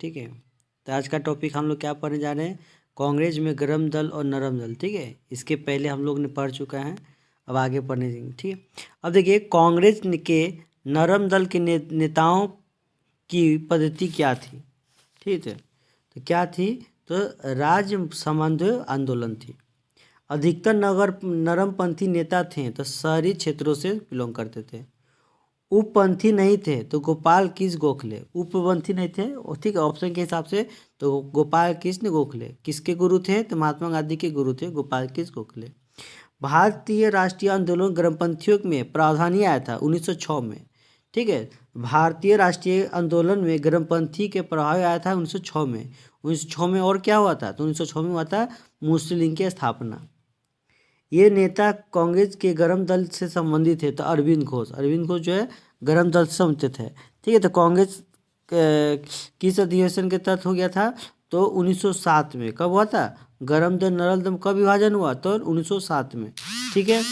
ठीक है। तो आज का टॉपिक हम लोग क्या पढ़ने जा रहे हैं, कांग्रेस में गरम दल और नरम दल, ठीक है। इसके पहले हम लोग ने पढ़ चुका है, अब आगे पढ़ने जाएंगे, ठीक है। अब देखिए कांग्रेस के नरम दल के नेताओं की पद्धति क्या थी, ठीक है। तो क्या थी, तो राज्य संबंध आंदोलन थी। अधिकतर नरमपंथी नेता थे तो शहरी क्षेत्रों से बिलोंग करते थे। उपपंथी नहीं थे तो गोपाल कृष्ण गोखले, उपपंथी नहीं थे, ठीक है, ऑप्शन के हिसाब से तो गोपाल कृष्ण गोखले किसके गुरु थे, तो महात्मा गांधी के गुरु थे गोपाल कृष्ण गोखले। भारतीय राष्ट्रीय आंदोलन गर्मपंथियों में प्रावधान आया था 1906 में, ठीक है। भारतीय राष्ट्रीय आंदोलन में गर्मपंथी के प्रभाव आया था 1906 में। 1906 में और क्या हुआ था, तो 1906 में हुआ था मुस्लिम लीग की स्थापना। ये नेता कांग्रेस के गरम दल से संबंधित है, तो अरविंद घोष जो है गरम दल से संबंधित है, ठीक है। तो कांग्रेस किस अधिवेशन के तहत हो गया था, तो 1907 में। कब हुआ था, गरम दल नरम दल कब विभाजन हुआ, तो 1907 में, ठीक है।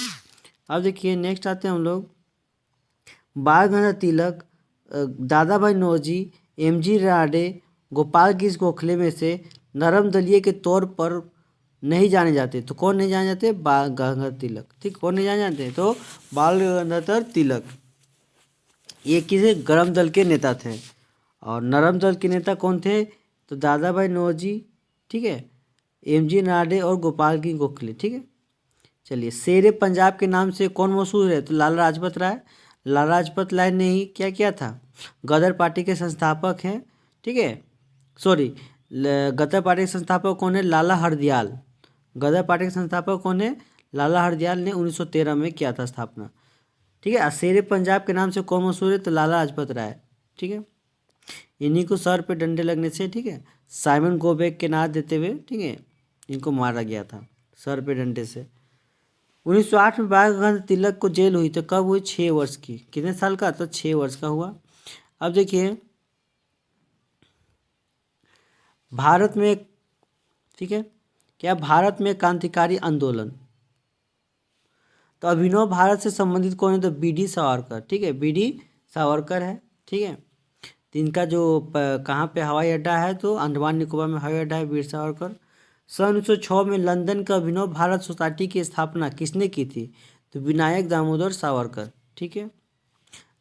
अब देखिए नेक्स्ट आते हैं हम लोग, बाल गंगाधर तिलक, दादा भाई नौरोजी, एमजी राडे, गोपाल कृष्ण गोखले में से नरम दलीय के तौर पर नहीं जाने जाते, तो कौन नहीं जाने जाते, बाल गंगाधर तिलक, ठीक। कौन नहीं जाने जाते, तो बाल गंगाधर तिलक, ये किसी गरम दल के नेता थे। और नरम दल के नेता कौन थे, तो दादा भाई नौरोजी, ठीक है, एमजी राडे और गोपाल कृष्ण गोखले, ठीक है। चलिए, शेरे पंजाब के नाम से कौन मशहूर है, तो लाला लाजपत राय। लाला लाजपत राय ने ही क्या किया था, गदर पार्टी के संस्थापक हैं, ठीक है। सॉरी, गदर पार्टी के संस्थापक कौन है, लाला हरदयाल। गदर पार्टी के संस्थापक कौन है, लाला हरदयाल ने 1913 में किया था स्थापना, ठीक है। शेरे पंजाब के नाम से कौन मशहूर है, तो लाला लाजपत राय, ठीक है। इन्हीं को सर पे डंडे लगने से, ठीक है, साइमन गोबेक के नाम देते हुए, ठीक है, इनको मारा गया था सर पे डंडे से। 1908 में बाल गंगाधर तिलक को जेल हुई, तो कब हुई, 6 वर्ष की। कितने साल का, तो 6 वर्ष का हुआ। अब देखिए भारत में, ठीक है, क्या भारत में क्रांतिकारी आंदोलन, तो अभिनव भारत से संबंधित कौन है, तो बीडी सावरकर, ठीक है, बीडी सावरकर है, ठीक है। तो इनका जो कहाँ पे हवाई अड्डा है, तो अंडमान निकोबार में हवाई अड्डा है वीर सावरकर। सन 1906 में लंदन का अभिनव भारत सोसाइटी की स्थापना किसने की थी, तो विनायक दामोदर सावरकर, ठीक है।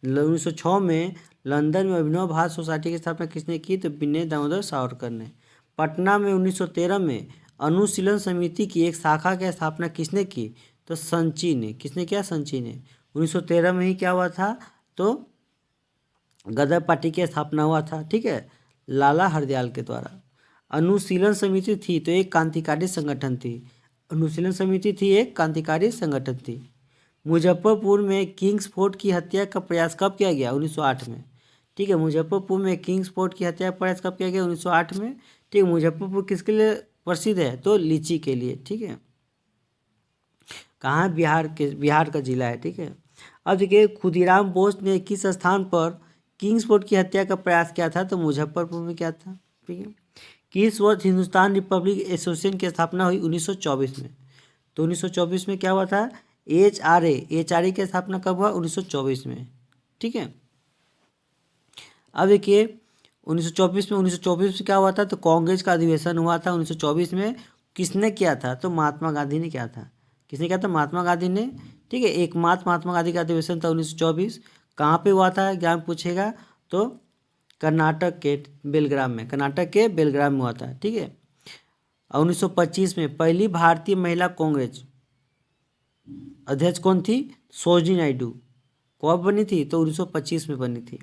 1906 में लंदन में अभिनव भारत सोसाइटी की स्थापना किसने की, तो विनायक दामोदर सावरकर ने। पटना में 1913 में अनुशीलन समिति की एक शाखा की स्थापना किसने की, तो संची ने। किसने किया, संची ने। 1913 में ही क्या हुआ था, तो गदर पार्टी की स्थापना हुआ था, ठीक है, लाला हरदयाल के द्वारा। अनुशीलन समिति थी तो एक क्रांतिकारी संगठन थी, अनुशीलन समिति थी, एक क्रांतिकारी संगठन थी। मुजफ्फरपुर में किंग्स फोर्ट की हत्या का प्रयास कब किया गया, 1908 में, ठीक है। मुजफ्फरपुर में किंग्स फोर्ट की हत्या का प्रयास कब किया गया, 1908 में, ठीक है। मुजफ्फरपुर किसके लिए प्रसिद्ध है, तो लीची के लिए, ठीक है। कहाँ, बिहार का जिला है, ठीक है। अब देखिए खुदीराम बोस ने किस स्थान पर किंग्स फोर्ट की हत्या का प्रयास किया था, तो मुजफ्फरपुर में किया था, ठीक है। किस वर्ष हिंदुस्तान रिपब्लिक एसोसिएशन की स्थापना हुई, 1924 में। तो 1924 में क्या हुआ था, एचआरए की स्थापना कब हुआ, 1924 में, ठीक है। अब देखिए 1924 में क्या हुआ था, तो कांग्रेस का अधिवेशन हुआ था 1924 में। किसने किया था, तो महात्मा गांधी ने किया था। किसने किया था, महात्मा गांधी ने, ठीक है। एकमात्र महात्मा गांधी का अधिवेशन था 1924। कहाँ पे हुआ था, ज्ञान पूछेगा, तो कर्नाटक के बेलग्राम में, कर्नाटक के बेलग्राम में हुआ था, ठीक है। 1925 में पहली भारतीय महिला कांग्रेस अध्यक्ष कौन थी, सरोजिनी नायडू। कब बनी थी, तो 1925 में बनी थी।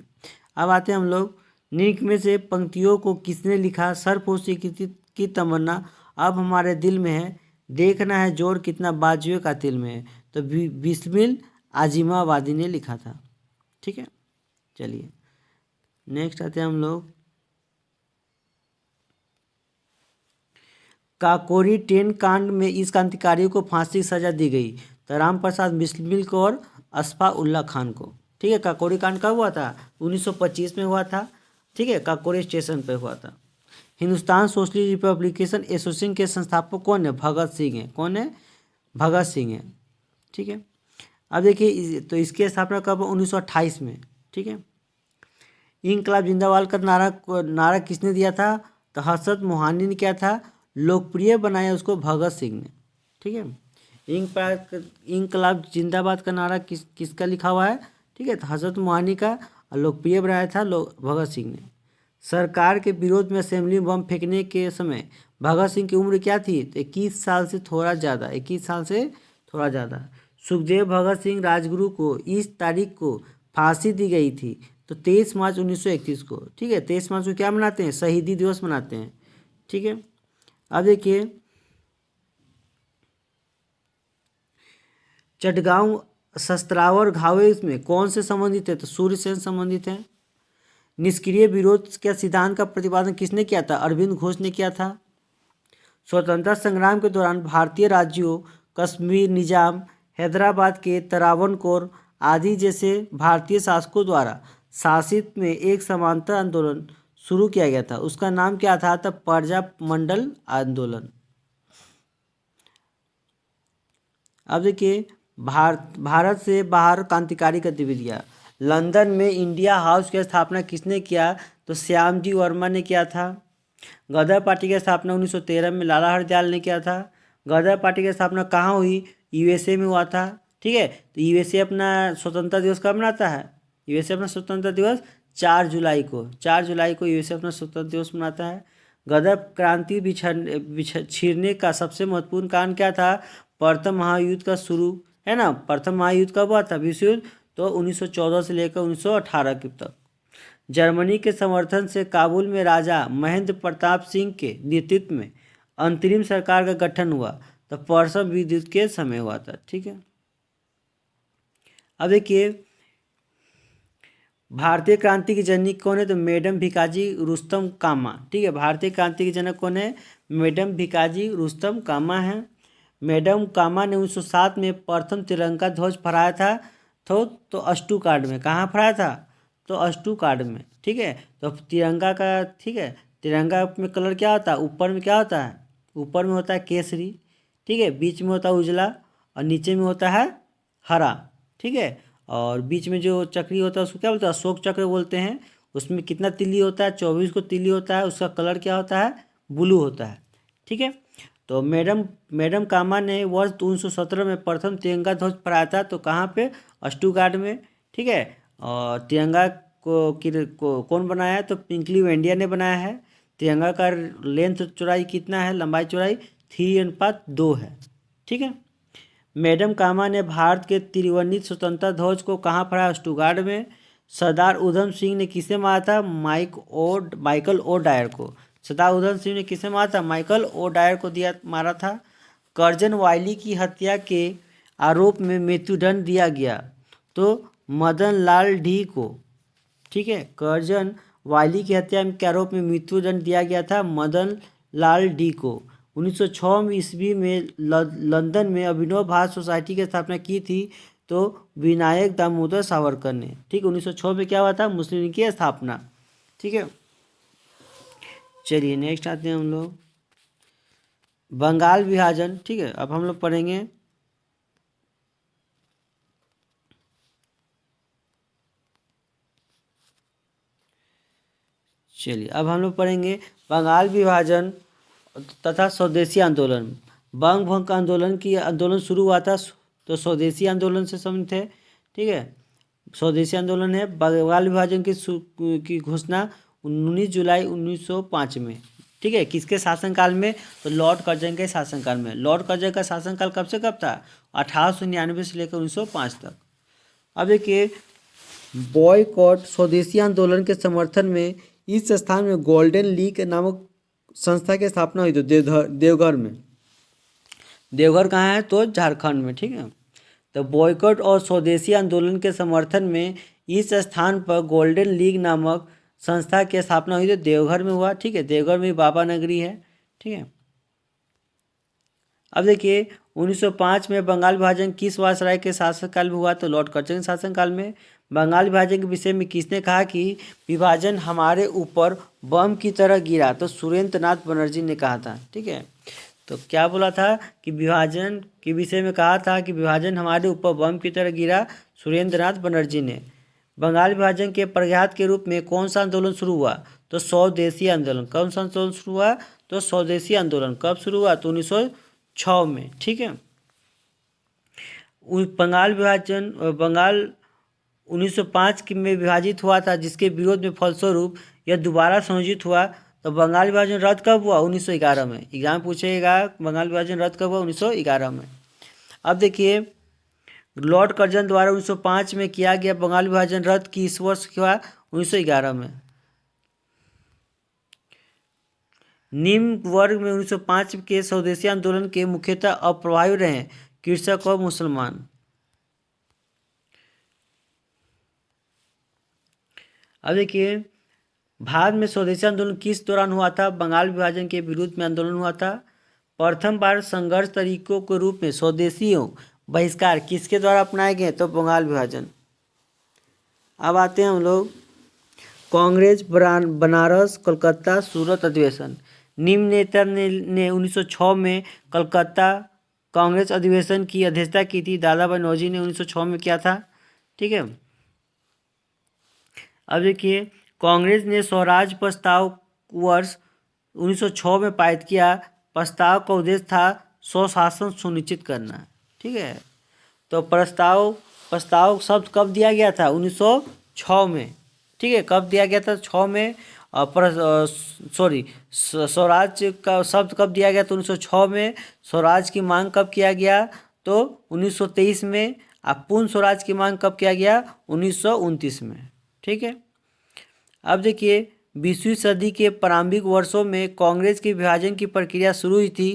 अब आते हैं हम लोग, निम्न में से पंक्तियों को किसने लिखा, सरपोशी की तमन्ना अब हमारे दिल में है, देखना है जोर कितना बाजुए का तिल में है, तो बिस्मिल आजिमाबादी ने लिखा था, ठीक है। चलिए नेक्स्ट आते हैं हम लोग, काकोरी ट्रेन कांड में इस क्रांतिकारियों को फांसी की सजा दी गई, तो राम प्रसाद बिस्मिल को और अस्फा उल्ला खान को, ठीक है। काकोरी कांड कब हुआ था, 1925 में हुआ था, ठीक है, काकोरी स्टेशन पे हुआ था। हिंदुस्तान सोशलिस्ट रिपब्लिकेशन एसोसिएशन के संस्थापक कौन है, भगत सिंह है। कौन है, भगत सिंह है, ठीक है। अब देखिए तो इसकी स्थापना कब, 1928 में, ठीक है। इंकलाब जिंदाबाद का नारा किसने दिया था? तो हसरत मोहानी ने किया था। लोकप्रिय बनाया उसको भगत सिंह ने। ठीक है, इंकलाब जिंदाबाद का नारा किसका लिखा हुआ है? ठीक है, तो हजरत मोहानी का। और लोकप्रिय बनाया था भगत सिंह ने। सरकार के विरोध में असेंबली में बम फेंकने के समय भगत सिंह की उम्र क्या थी? तो 21 साल से थोड़ा ज़्यादा, 21 साल से थोड़ा ज़्यादा। सुखदेव भगत सिंह राजगुरु को इस तारीख को फांसी दी गई थी, तो 23 मार्च 1931 को। ठीक है, 23 मार्च को क्या मनाते हैं? शहीदी दिवस मनाते हैं। ठीक है, अब देखिए चटगांव शस्त्रावर घावे इसमें कौन से संबंधित है? तो सूर्यसेन संबंधित है। निष्क्रिय विरोध के सिद्धांत का प्रतिपादन किसने किया था? अरविंद घोष ने किया था। स्वतंत्रता संग्राम के दौरान भारतीय राज्यों कश्मीर निजाम, हैदराबाद के तरावनकोर आदि जैसे भारतीय शासकों द्वारा शासित में एक समांतर आंदोलन शुरू किया गया था, उसका नाम क्या था? तब प्रजा मंडल आंदोलन। अब देखिए भारत से बाहर क्रांतिकारी गतिविधियाँ। लंदन में इंडिया हाउस की स्थापना किसने किया? तो श्यामजी वर्मा ने किया था। गदर पार्टी की स्थापना 1913 में लाला हरदयाल ने किया था। गदर पार्टी की स्थापना कहाँ हुई? यूएसए में हुआ था। ठीक है, तो यूएसए अपना स्वतंत्रता दिवस कब मनाता है? यूएसए अपना स्वतंत्रता दिवस 4 जुलाई को, 4 जुलाई को यूएसए अपना स्वतंत्रता दिवस मनाता है। गदर क्रांति छिड़ने का सबसे महत्वपूर्ण कारण क्या था? प्रथम महायुद्ध का शुरू, है ना। प्रथम महायुद्ध कब हुआ था? विश्व युद्ध, तो 1914 से लेकर 1918 के तक। जर्मनी के समर्थन से काबुल में राजा महेंद्र प्रताप सिंह के नेतृत्व में अंतरिम सरकार का गठन हुआ, तो परसम विद्युत के समय हुआ था। ठीक है, अब देखिए भारतीय क्रांति की जननी कौन है? तो मैडम भिकाजी रुस्तम कामा। ठीक है, भारतीय क्रांति की जनक कौन है? मैडम भिकाजी रुस्तम कामा है। मैडम कामा ने 1907 में प्रथम तिरंगा ध्वज फहराया था, तो अष्टुकार्ड में। कहाँ फहराया था? तो अष्टुकार्ड में। ठीक है, तो तिरंगा का, ठीक है, तिरंगा में कलर क्या होता है? ऊपर में क्या होता है? ऊपर में होता है केसरी, ठीक है, बीच में होता है उजला, और नीचे में होता है हरा। ठीक है, और बीच में जो चक्री होता है उसको क्या बोलते हैं? अशोक चक्र बोलते हैं। उसमें कितना तिल्ली होता है? 24 को तिल्ली होता है। उसका कलर क्या होता है? ब्लू होता है। ठीक है, तो मैडम कामा ने वर्ष 1917 में प्रथम तिरंगा ध्वज फहराया था, तो कहाँ पे? अष्टुगार्ड में। ठीक है, और तिरंगा को कौन बनाया है? तो पिंकली वेंडिया ने बनाया है। तिरंगा का लेंथ चौड़ाई कितना है? लंबाई चौड़ाई 3:2 है। ठीक है, मैडम कामा ने भारत के त्रिवर्णित स्वतंत्रता ध्वज को कहाँ फहराया? अष्टुगार्ड में। सरदार उधम सिंह ने किसे मारा था? माइकल ओ डायर को। सरदार उधम सिंह ने किसे मारा था? माइकल ओ डायर को मारा था। कर्जन वायली की हत्या के आरोप में मृत्युदंड दिया गया, तो मदन लाल डी को। ठीक है, कर्जन वायली की हत्या के आरोप में मृत्युदंड दिया गया था मदन लाल डी को। 1906 ईस्वी में लंदन में अभिनव भारत सोसाइटी की स्थापना की थी, तो विनायक दामोदर सावरकर ने। ठीक, 1906 में क्या हुआ था? मुस्लिम लीग की स्थापना। ठीक है, चलिए नेक्स्ट आते हैं हम लोग बंगाल विभाजन। ठीक है, अब हम लोग पढ़ेंगे चलिए अब हम लोग पढ़ेंगे बंगाल विभाजन तथा स्वदेशी आंदोलन। बंग भंग आंदोलन आंदोलन शुरू हुआ था, तो स्वदेशी आंदोलन से संबंधित है। ठीक है, स्वदेशी आंदोलन है। बंगाल विभाजन की घोषणा 19 जुलाई 1905 में। ठीक है, किसके शासनकाल में? तो लॉर्ड कर्जन के शासनकाल में। लॉर्ड कर्जन का शासनकाल कब से कब था? 1899 से लेकर 1905 तक। अब देखिए बॉयकॉट स्वदेशी आंदोलन के समर्थन में इस स्थान में गोल्डन लीग नामक संस्था की स्थापना हुई थी देवघर में। देवघर कहाँ है? तो झारखंड में। ठीक है, तो बॉयकॉट और स्वदेशी आंदोलन के समर्थन में इस स्थान पर गोल्डन लीग नामक संस्था की स्थापना हुई थी, देवघर में हुआ। ठीक है, देवघर में बाबा नगरी है। ठीक है, अब देखिए 1905 में बंगाल विभाजन किस वायसराय के शासनकाल में हुआ? तो लॉर्ड कर्जन के शासनकाल में। बंगाल विभाजन के विषय में किसने कहा कि विभाजन हमारे ऊपर बम की तरह गिरा? तो सुरेंद्र नाथ बनर्जी ने कहा था। ठीक है, तो क्या बोला था कि विभाजन के विषय में कहा था कि विभाजन हमारे ऊपर बम की तरह गिरा? सुरेंद्र नाथ बनर्जी ने। बंगाल विभाजन के प्रघात के रूप में कौन सा आंदोलन शुरू हुआ? तो स्वदेशी आंदोलन। कौन सा आंदोलन शुरू हुआ? तो स्वदेशी आंदोलन। कब शुरू हुआ? तो 1906 में। ठीक है। बंगाल 1905 में विभाजित हुआ था, जिसके विरोध में फलस्वरूप यह दोबारा संयोजित हुआ। तो बंगाल विभाजन रद्द कब हुआ? 1911 में। एग्जाम पूछेगा बंगाल विभाजन रद्द कब हुआ? 1911 में। अब देखिए, लॉर्ड कर्जन द्वारा 1905 में किया गया बंगाल विभाजन रद्द किस वर्ष हुआ? 1911 में। निम्न वर्ग में 1905 के स्वदेशी आंदोलन के मुख्यतः अप्रभावी रहे कृषक और मुसलमान। अब देखिए, भारत में स्वदेशी आंदोलन किस दौरान हुआ था? बंगाल विभाजन के विरुद्ध में आंदोलन हुआ था। प्रथम बार संघर्ष तरीकों के रूप में स्वदेशियों बहिष्कार किसके द्वारा अपनाए गए? तो बंगाल विभाजन। अब आते हैं हम लोग कांग्रेस बनारस कलकत्ता सूरत अधिवेशन। निम्न नेता ने 1906 में कलकत्ता कांग्रेस अधिवेशन की अध्यक्षता की थी। दादा भाई नौरोजी ने 1906 में किया था। ठीक है। अब देखिए, कांग्रेस ने स्वराज प्रस्ताव वर्ष 1906 में पारित किया। प्रस्ताव का उद्देश्य था स्वशासन सुनिश्चित करना। ठीक है। तो प्रस्ताव शब्द कब दिया गया था? 1906 में। ठीक है। कब दिया गया था? 6 में। स्वराज का शब्द कब दिया गया? तो 1906 में। स्वराज की मांग कब किया गया? तो 1923 में। पूर्ण स्वराज की मांग कब किया गया? 1929 में। ठीक है। अब देखिए, 20वीं सदी के प्रारंभिक वर्षों में कांग्रेस के विभाजन की प्रक्रिया शुरू हुई थी।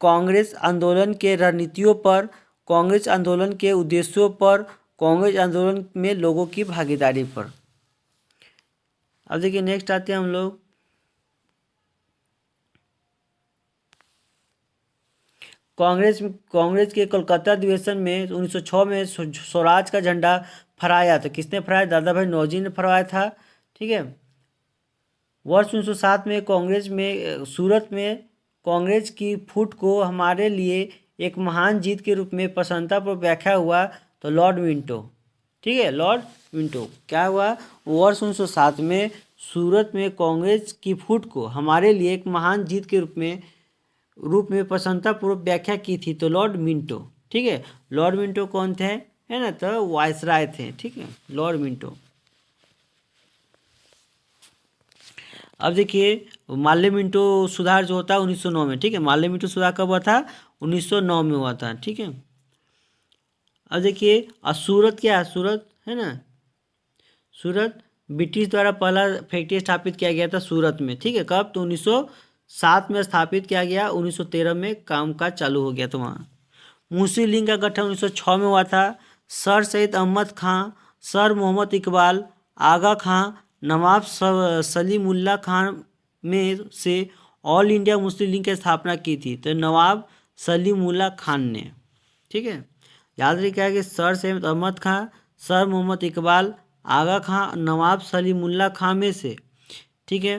कांग्रेस आंदोलन के रणनीतियों पर, कांग्रेस आंदोलन के उद्देश्यों पर, कांग्रेस आंदोलन में लोगों की भागीदारी पर। अब देखिए, नेक्स्ट आते हैं हम लोग कांग्रेस के कोलकाता अधिवेशन में 1906 में स्वराज का झंडा फहराया था। किसने फहराया? दादा भाई नौरोजी ने फहराया था। ठीक है। वर्ष 1907 में कांग्रेस में सूरत में कांग्रेस की फूट को हमारे लिए एक महान जीत के रूप में प्रसन्नतापूर्वक व्याख्या हुआ। तो लॉर्ड मिंटो। ठीक है। लॉर्ड मिंटो क्या हुआ? वर्ष 1907 में सूरत में कांग्रेस की फूट को हमारे लिए एक महान जीत के रूप में प्रसन्नतापूर्वक व्याख्या की थी। तो लॉर्ड मिंटो। ठीक है। लॉर्ड मिंटो कौन थे? है ना? तो वायसराय थे। ठीक है। Lord Minto. अब देखिए, माल्य मिंटो सुधार जो होता है 1909 में। ठीक है। माल्य मिंटो सुधार कब हुआ था? 1909 में हुआ था। ठीक है। अब देखिए, सूरत क्या है? सूरत है ना, सूरत ब्रिटिश द्वारा पहला फैक्ट्री स्थापित किया गया था सूरत में। ठीक है। कब? तो 1907 में स्थापित किया गया। 1913 में कामकाज चालू हो गया था वहाँ। मुस्लिम लीग का गठन 1906 में हुआ था। सर सैयद अहमद खां, सर मोहम्मद इकबाल, आगा खां, नवाब सलीमुल्लाह खान में से ऑल इंडिया मुस्लिम लीग की स्थापना की थी। तो नवाब सलीमुल्लाह खान ने। ठीक है। याद रखिएगा कि सर सैयद अहमद खां, सर मोहम्मद इकबाल, आगा खां, नवाब सलीमुल्लाह खान में से। ठीक है।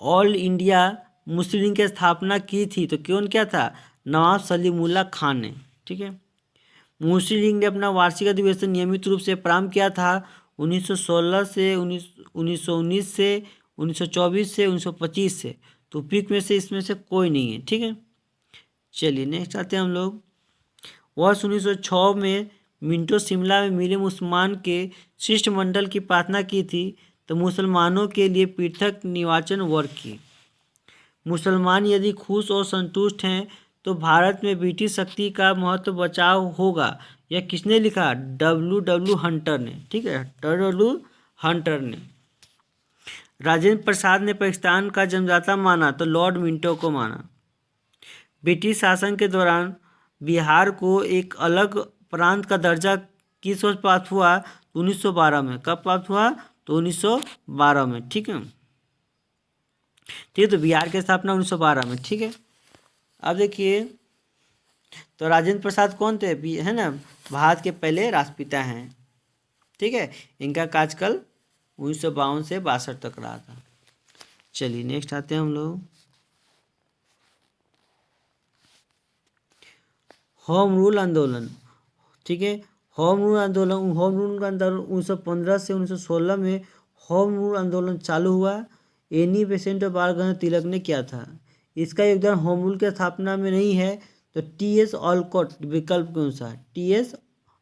ऑल इंडिया मुस्लिम लीग की स्थापना की थी। तो कौन क्या था? नवाब सलीमुल्लाह खान ने। ठीक है। मुस्लिम लीग ने अपना वार्षिक अधिवेशन नियमित रूप से प्रारंभ किया था 1916 से 1919 से 1924 से 1925 से। तो पिक में से इसमें से कोई नहीं है। ठीक है। चलिए नेक्स्ट आते हैं हम लोग। वर्ष 1906 में मिंटो शिमला में मिले मुसलमान के शिष्टमंडल की प्रार्थना की थी। तो मुसलमानों के लिए पृथक निर्वाचन वर्ग की। मुसलमान यदि खुश और संतुष्ट हैं तो भारत में ब्रिटिश शक्ति का महत्व बचाव होगा। यह किसने लिखा? डब्ल्यू हंटर ने। ठीक है। डब्ल्यू हंटर ने। राजेंद्र प्रसाद ने पाकिस्तान का जन्मदाता माना। तो लॉर्ड मिंटो को माना। ब्रिटिश शासन के दौरान बिहार को एक अलग प्रांत का दर्जा किस वर्ष प्राप्त हुआ? 1912 में। कब प्राप्त हुआ? तो 1912 में। ठीक है। ठीक है। तो बिहार की स्थापना 1912 में। ठीक है। अब देखिए, तो राजेंद्र प्रसाद कौन थे? है ना, भारत के पहले राष्ट्रपिता हैं। ठीक है। इनका कार्यकाल 1952 से 62 तक रहा था। चलिए नेक्स्ट आते हैं हम लोग होम रूल आंदोलन। ठीक है। होम रूल आंदोलन, होम रूल का आंदोलन 1915 से 1916 में होम रूल आंदोलन चालू हुआ। एनी बेसेंट और बाल गंगाधर तिलक ने किया था। इसका योगदान होम रूल की स्थापना में नहीं है, तो टी.एस. ऑलकॉट विकल्प के अनुसार टी.एस.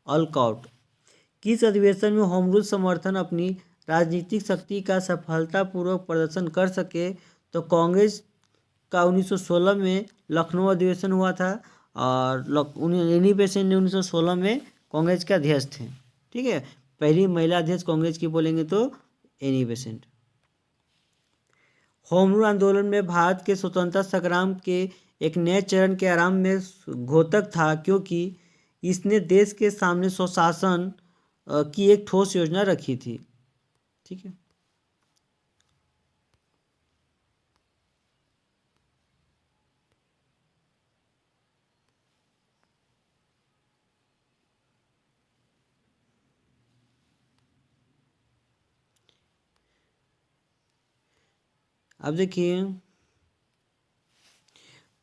ऑलकॉट किस अधिवेशन में होम रूल समर्थन अपनी राजनीतिक शक्ति का सफलतापूर्वक प्रदर्शन कर सके, तो कांग्रेस का 1916 में लखनऊ अधिवेशन हुआ था और एनी बेसेंट ने 1916 में कांग्रेस के अध्यक्ष थे। ठीक है, पहली महिला अध्यक्ष कांग्रेस की बोलेंगे तो एनी बेसेंट। होम रूल आंदोलन में भारत के स्वतंत्रता संग्राम के एक नए चरण के आरंभ में घोतक था, क्योंकि इसने देश के सामने स्वशासन की एक ठोस योजना रखी थी। ठीक है, अब देखिए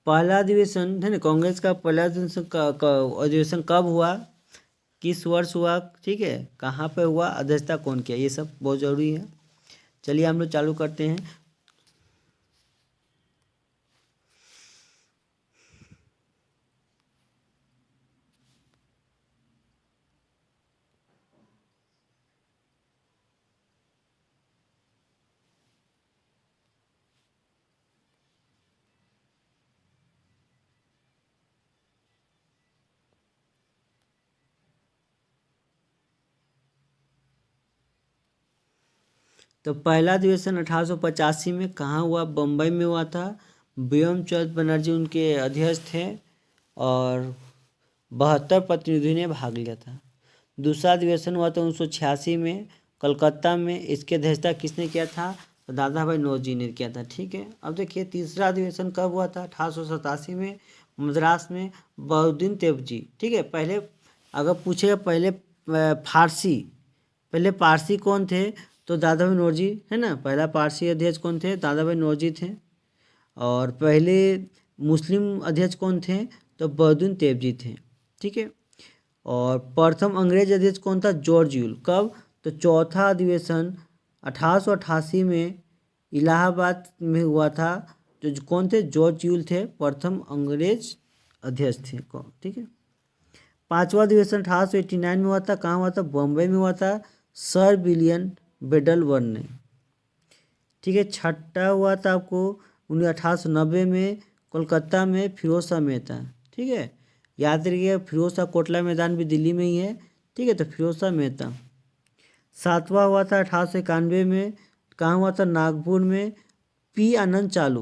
पहला अधिवेशन है ना, कांग्रेस का पहला अधिवेशन अधिवेशन कब हुआ, किस वर्ष हुआ, ठीक है, कहाँ पे हुआ, अध्यक्षता कौन किया, ये सब बहुत ज़रूरी है। चलिए हम लोग चालू करते हैं। तो पहला अधिवेशन 1885 में कहाँ हुआ, बम्बई में हुआ था। व्योम चंद्र बनर्जी उनके अध्यक्ष थे और 72 प्रतिनिधियों ने भाग लिया था। दूसरा अधिवेशन हुआ था 1986 में कलकत्ता में। इसकी अध्यक्षता किसने किया था, तो दादा भाई नौरोजी ने किया था। ठीक है, अब देखिए तीसरा अधिवेशन कब हुआ था, 1887 में मद्रास में बहाउद्दीन तेवजी। ठीक है, पहले अगर पूछेगा पहले फारसी, पहले पारसी कौन थे, तो दादा भाई नौरोजी है ना, पहला पारसी अध्यक्ष कौन थे, दादा भाई नौरोजी थे। और पहले मुस्लिम अध्यक्ष कौन थे, तो बहाउद्दीन तेवजी थे। ठीक है, और प्रथम अंग्रेज अध्यक्ष कौन था, जॉर्ज यूल। कब, तो चौथा अधिवेशन 1888 में इलाहाबाद में हुआ था। जो कौन थे, जॉर्ज यूल थे, प्रथम अंग्रेज अध्यक्ष थे। ठीक है, पांचवा अधिवेशन 1889 में हुआ था, कहाँ हुआ था, बम्बई में हुआ था, सर विलियम बेडलवर्न ने। ठीक है, छठा हुआ था आपको 1890 में कोलकाता में फिरोज शाह मेहता। ठीक है, याद रखिए फिरोज शाह कोटला मैदान भी दिल्ली में ही है। ठीक है, तो फिरोज शाह मेहता। सातवां हुआ था 1891 में, कहाँ हुआ था, नागपुर में, पी आनंद चालू,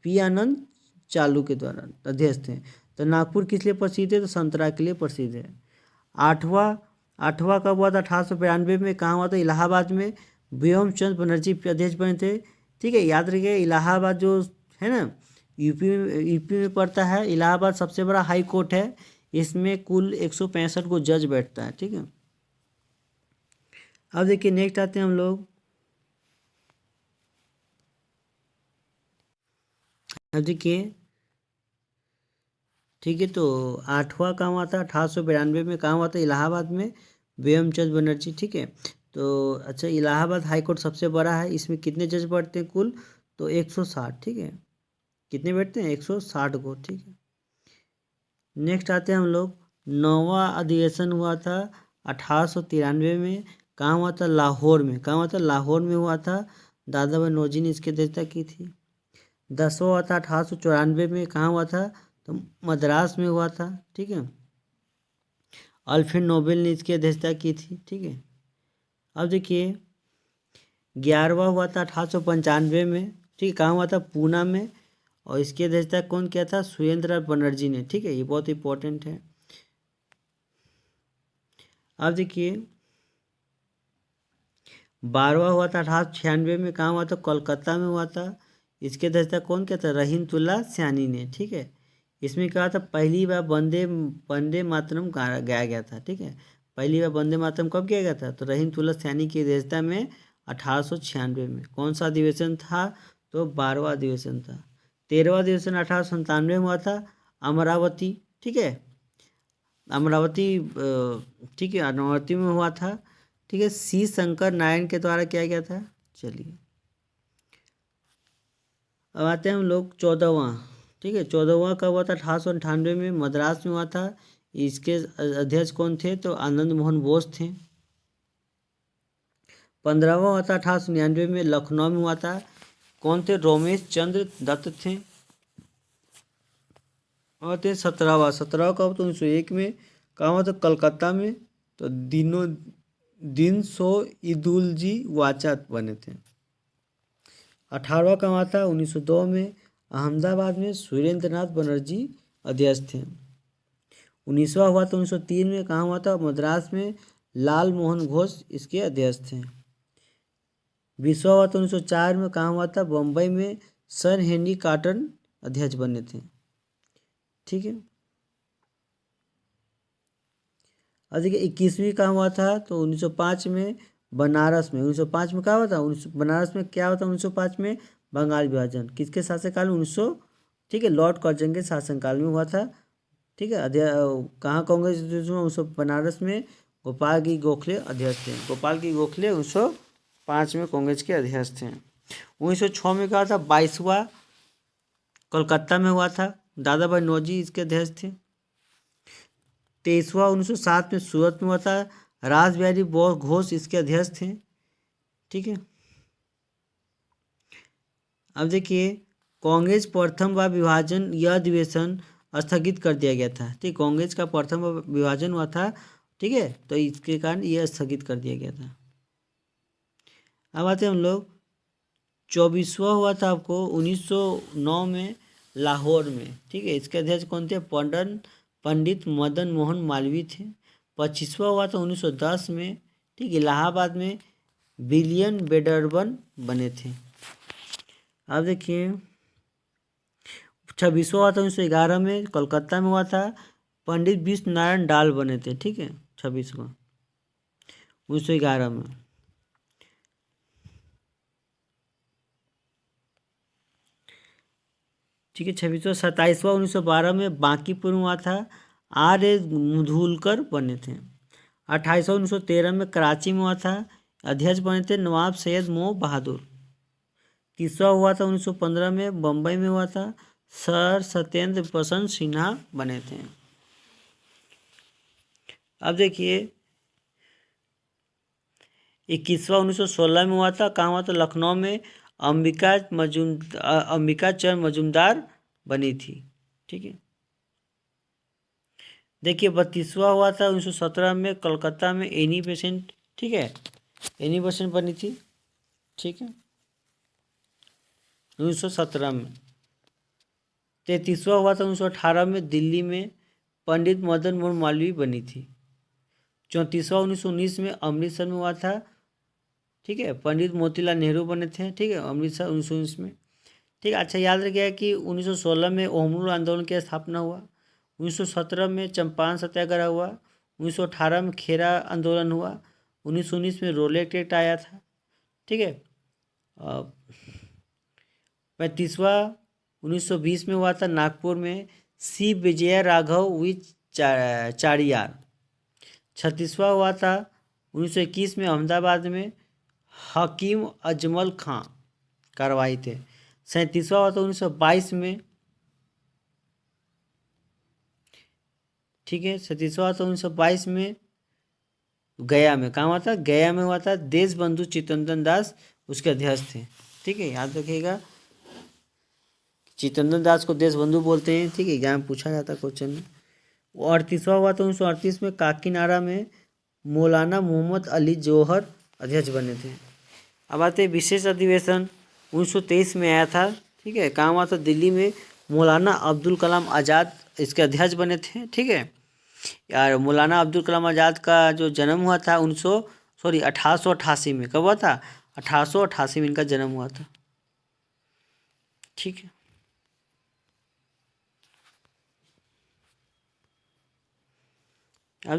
पी आनंद चालू के द्वारा अध्यक्ष थे। तो नागपुर किस लिए प्रसिद्ध है, तो संतरा के लिए प्रसिद्ध है। आठवां आठवां कब हुआ था, 1892 में, कहाँ हुआ था, इलाहाबाद में। व्योम चंद्र बनर्जी अध्यक्ष बने थे। ठीक है, याद रखिए इलाहाबाद जो है ना, यूपी में पड़ता है। इलाहाबाद सबसे बड़ा हाई कोर्ट है, इसमें कुल 165 को जज बैठता है। ठीक है, अब देखिए नेक्स्ट आते हैं हम लोग। अब देखिए, ठीक है, तो आठवां कहाँ हुआ था, 1892 में, कहाँ हुआ था, इलाहाबाद में, व्योमचंद बनर्जी। ठीक है, तो अच्छा इलाहाबाद हाई कोर्ट सबसे बड़ा है, इसमें कितने जज बैठते हैं कुल, तो 160। ठीक है, कितने बैठते हैं, 160 को। ठीक है, नेक्स्ट आते हैं हम लोग। नौवां अधिवेशन हुआ था 1893 में, कहाँ हुआ था, लाहौर में। कहाँ हुआ था, लाहौर में हुआ था। दादा भाई नौरोजी ने इसकी अध्यक्षता की थी। 10वां हुआ था 1894 में, कहाँ हुआ था, तो मद्रास में हुआ था। ठीक है, अल्फ्रेड नोबेल ने इसकी अध्यक्षता की थी। ठीक है, अब देखिए 11वां हुआ था 1895 में। ठीक है, कहाँ हुआ था, पूना में, और इसकी अध्यक्षता कौन किया था, सुरेंद्र बनर्जी ने। ठीक है, ये बहुत इंपॉर्टेंट है। अब देखिए 12वां हुआ था 1896 में, कहाँ हुआ था, कोलकाता में हुआ था। इसके अध्यक्षता कौन किया था, रहीमतुल्ला सैनी ने। ठीक है, इसमें कहा था पहली बार वंदे वंदे मातरम गाया गया था। ठीक है, पहली बार वंदे मातरम कब किया गया था, तो रहीमतुल्ला सैनी की अध्यक्षता में 1896 में। कौन सा अधिवेशन था, तो 12वां अधिवेशन था। 13वां अधिवेशन 1897 में हुआ था, अमरावती। ठीक है, अमरावती ठीक है, अमरावती में हुआ था। ठीक है, सी शंकर नारायण के द्वारा किया गया था। चलिए अब आते हैं हम लोग 14वां। ठीक है, 14वां कब हुआ था? 1898 में मद्रास में हुआ था। इसके अध्यक्ष कौन थे? तो आनंद मोहन बोस थे। 15वां हुआ था 1899 में लखनऊ में हुआ था। कौन थे? रोमेश चंद्र दत्त थे। और थे 17वां कब? तो 1901 में। कहाँ हुआ था? कलकत्ता में। तो दिन सो ईदुलजी वाचा बने थे। 18वां कहाँ हुआ था? 1902 में अहमदाबाद में सुरेंद्र नाथ बनर्जी अध्यक्ष थे। 19वां हुआ था 1903 में। कहाँ हुआ था? मद्रास में लाल मोहन घोष इसके अध्यक्ष थे। 20वां हुआ था 1904 में। कहाँ हुआ था? बम्बई में सर हेनरी कॉटन अध्यक्ष बने थे। ठीक है, और देखिए 21वीं कहाँ हुआ था? तो 1905 में बनारस में। 1905 में क्या हुआ था? बनारस में क्या हुआ था? 1905 में बंगाल विभाजन किसके शासनकाल में? 1900, ठीक है, लॉर्ड कर्जन के शासनकाल में हुआ था। ठीक है, कहाँ कांग्रेस बनारस में गोपाल की गोखले अध्यक्ष थे। गोपाल की गोखले 1905 में कांग्रेस के अध्यक्ष थे। 1906 में क्या हुआ था? 22वां कोलकाता में हुआ था। दादा भाई नौरोजी इसके अध्यक्ष थे। 23वां 1907 में सूरत में हुआ था। रास बिहारी घोष इसके अध्यक्ष थे। ठीक है, अब देखिए कांग्रेस प्रथम बार विभाजन यह अधिवेशन स्थगित कर दिया गया था। ठीक, कांग्रेस का प्रथम विभाजन हुआ था। ठीक है, तो इसके कारण यह स्थगित कर दिया गया था। अब आते हैं हम लोग 24वां हुआ था आपको 1909 में लाहौर में। ठीक है, इसके अध्यक्ष कौन थे? पंडित मदन मोहन मालवीय थे। 25वां हुआ था 1910 में। ठीक, इलाहाबाद में विलियम बेडरबन बने थे। अब देखिए 26वां हुआ था 1911 में, कोलकाता में हुआ था। पंडित विश्व नारायण डाल बने थे। ठीक है, 26वां 1911 में। ठीक है, 26वां 27वां 1912 में बांकीपुर में हुआ था। आर मुधुलकर बने थे। 28वां 1913 में कराची में हुआ था। अध्यक्ष बने थे नवाब सैयद मोह बहादुर। 30वां हुआ था 1915 में, बम्बई में हुआ था। सर सत्येंद्र प्रसन्न सिन्हा बने थे। अब देखिए 21वां 1916 में हुआ था। कहाँ हुआ था? लखनऊ में। अंबिका चंद मजूमदार बनी थी। ठीक है, देखिए 32वां हुआ था 1917 में, कलकत्ता में एनी बेसेंट। ठीक है, एनी बेसेंट बनी थी। ठीक है, 1917 में। 33वां हुआ था 1918 में, दिल्ली में पंडित मदन मोहन मालवीय बनी थी। 34वां 1919 में अमृतसर में हुआ था। ठीक है, पंडित मोतीलाल नेहरू बने थे। ठीक है, अमृतसर 1919 में। ठीक है, अच्छा याद रखिएगा कि 1916 में ओमरूल आंदोलन की स्थापना हुआ। 1917 में चंपारण सत्याग्रह हुआ। 1918 में खेरा आंदोलन हुआ। 1919 में रोलेट एक्ट आया था। ठीक है, 35वां 1920 में हुआ था नागपुर में सी विजय राघव विच चारियार। 36वां हुआ था 1921 में अहमदाबाद में हकीम अजमल खां कार्रवाई थे। 37वां हुआ था 1922 में। ठीक है, 37वां हुआ था 1922 में गया में। कहाँ हुआ था? गया में हुआ था। देश बंधु चित्तरंजन दास उसके अध्यक्ष थे। ठीक है, याद रखिएगा चित्तरंजन दास को देश बंधु बोलते हैं। ठीक है, एग्जाम में पूछा जाता है क्वेश्चन में। 38वां हुआ था 1938 में काकीनाडा में मौलाना मोहम्मद अली जौहर अध्यक्ष बने थे। अब आते हैं विशेष अधिवेशन 1923 में आया था। ठीक है, कहाँ हुआ था? दिल्ली में मौलाना अब्दुल कलाम आज़ाद इसके अध्यक्ष बने थे। ठीक है यार, मौलाना अब्दुल कलाम आज़ाद का जो जन्म हुआ था 1888 में। कब हुआ था? 1888 में इनका जन्म हुआ था। ठीक है, अब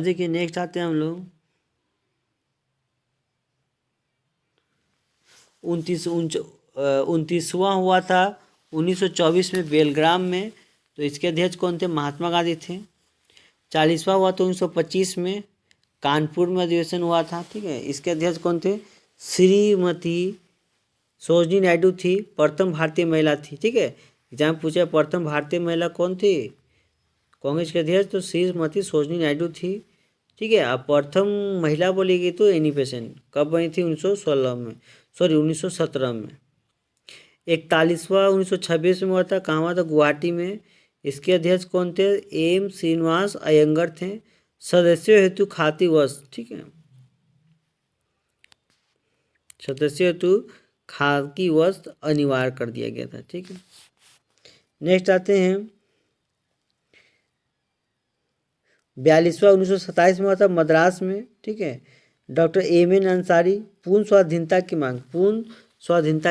देखिए नेक्स्ट आते हैं हम लोग 29वां हुआ था 1924 में बेलग्राम में, तो इसके अध्यक्ष कौन थे? महात्मा गांधी थे। 40वां हुआ था 1925 में, कानपुर में अधिवेशन हुआ था, ठीक है। इसके अध्यक्ष कौन थे? श्रीमती सरोजिनी नायडू थी, प्रथम भारतीय महिला थी, ठीक है। एग्जाम पूछा प्रथम भारतीय महिला कौन थी कांग्रेस के अध्यक्ष? तो श्रीमती सरोजिनी नायडू थी, ठीक है। अब प्रथम महिला बोलेगी तो एनी बेसेंट, कब बनी थी? 1917 में। 41वां 1926 में हुआ था, कहाँ हुआ था? गुवाहाटी में। इसके अध्यक्ष कौन थे? एम श्रीनिवास अयंगर थे। सदस्यों हेतु खाती वस्त्र, ठीक है, सदस्यों हेतु खाकी वस्त्र अनिवार्य कर दिया गया था, ठीक है। नेक्स्ट आते हैं 42वां 1927 में हुआ था मद्रास में, ठीक है। Doctor M.N.. अंसारी पूर्ण स्वाधीनता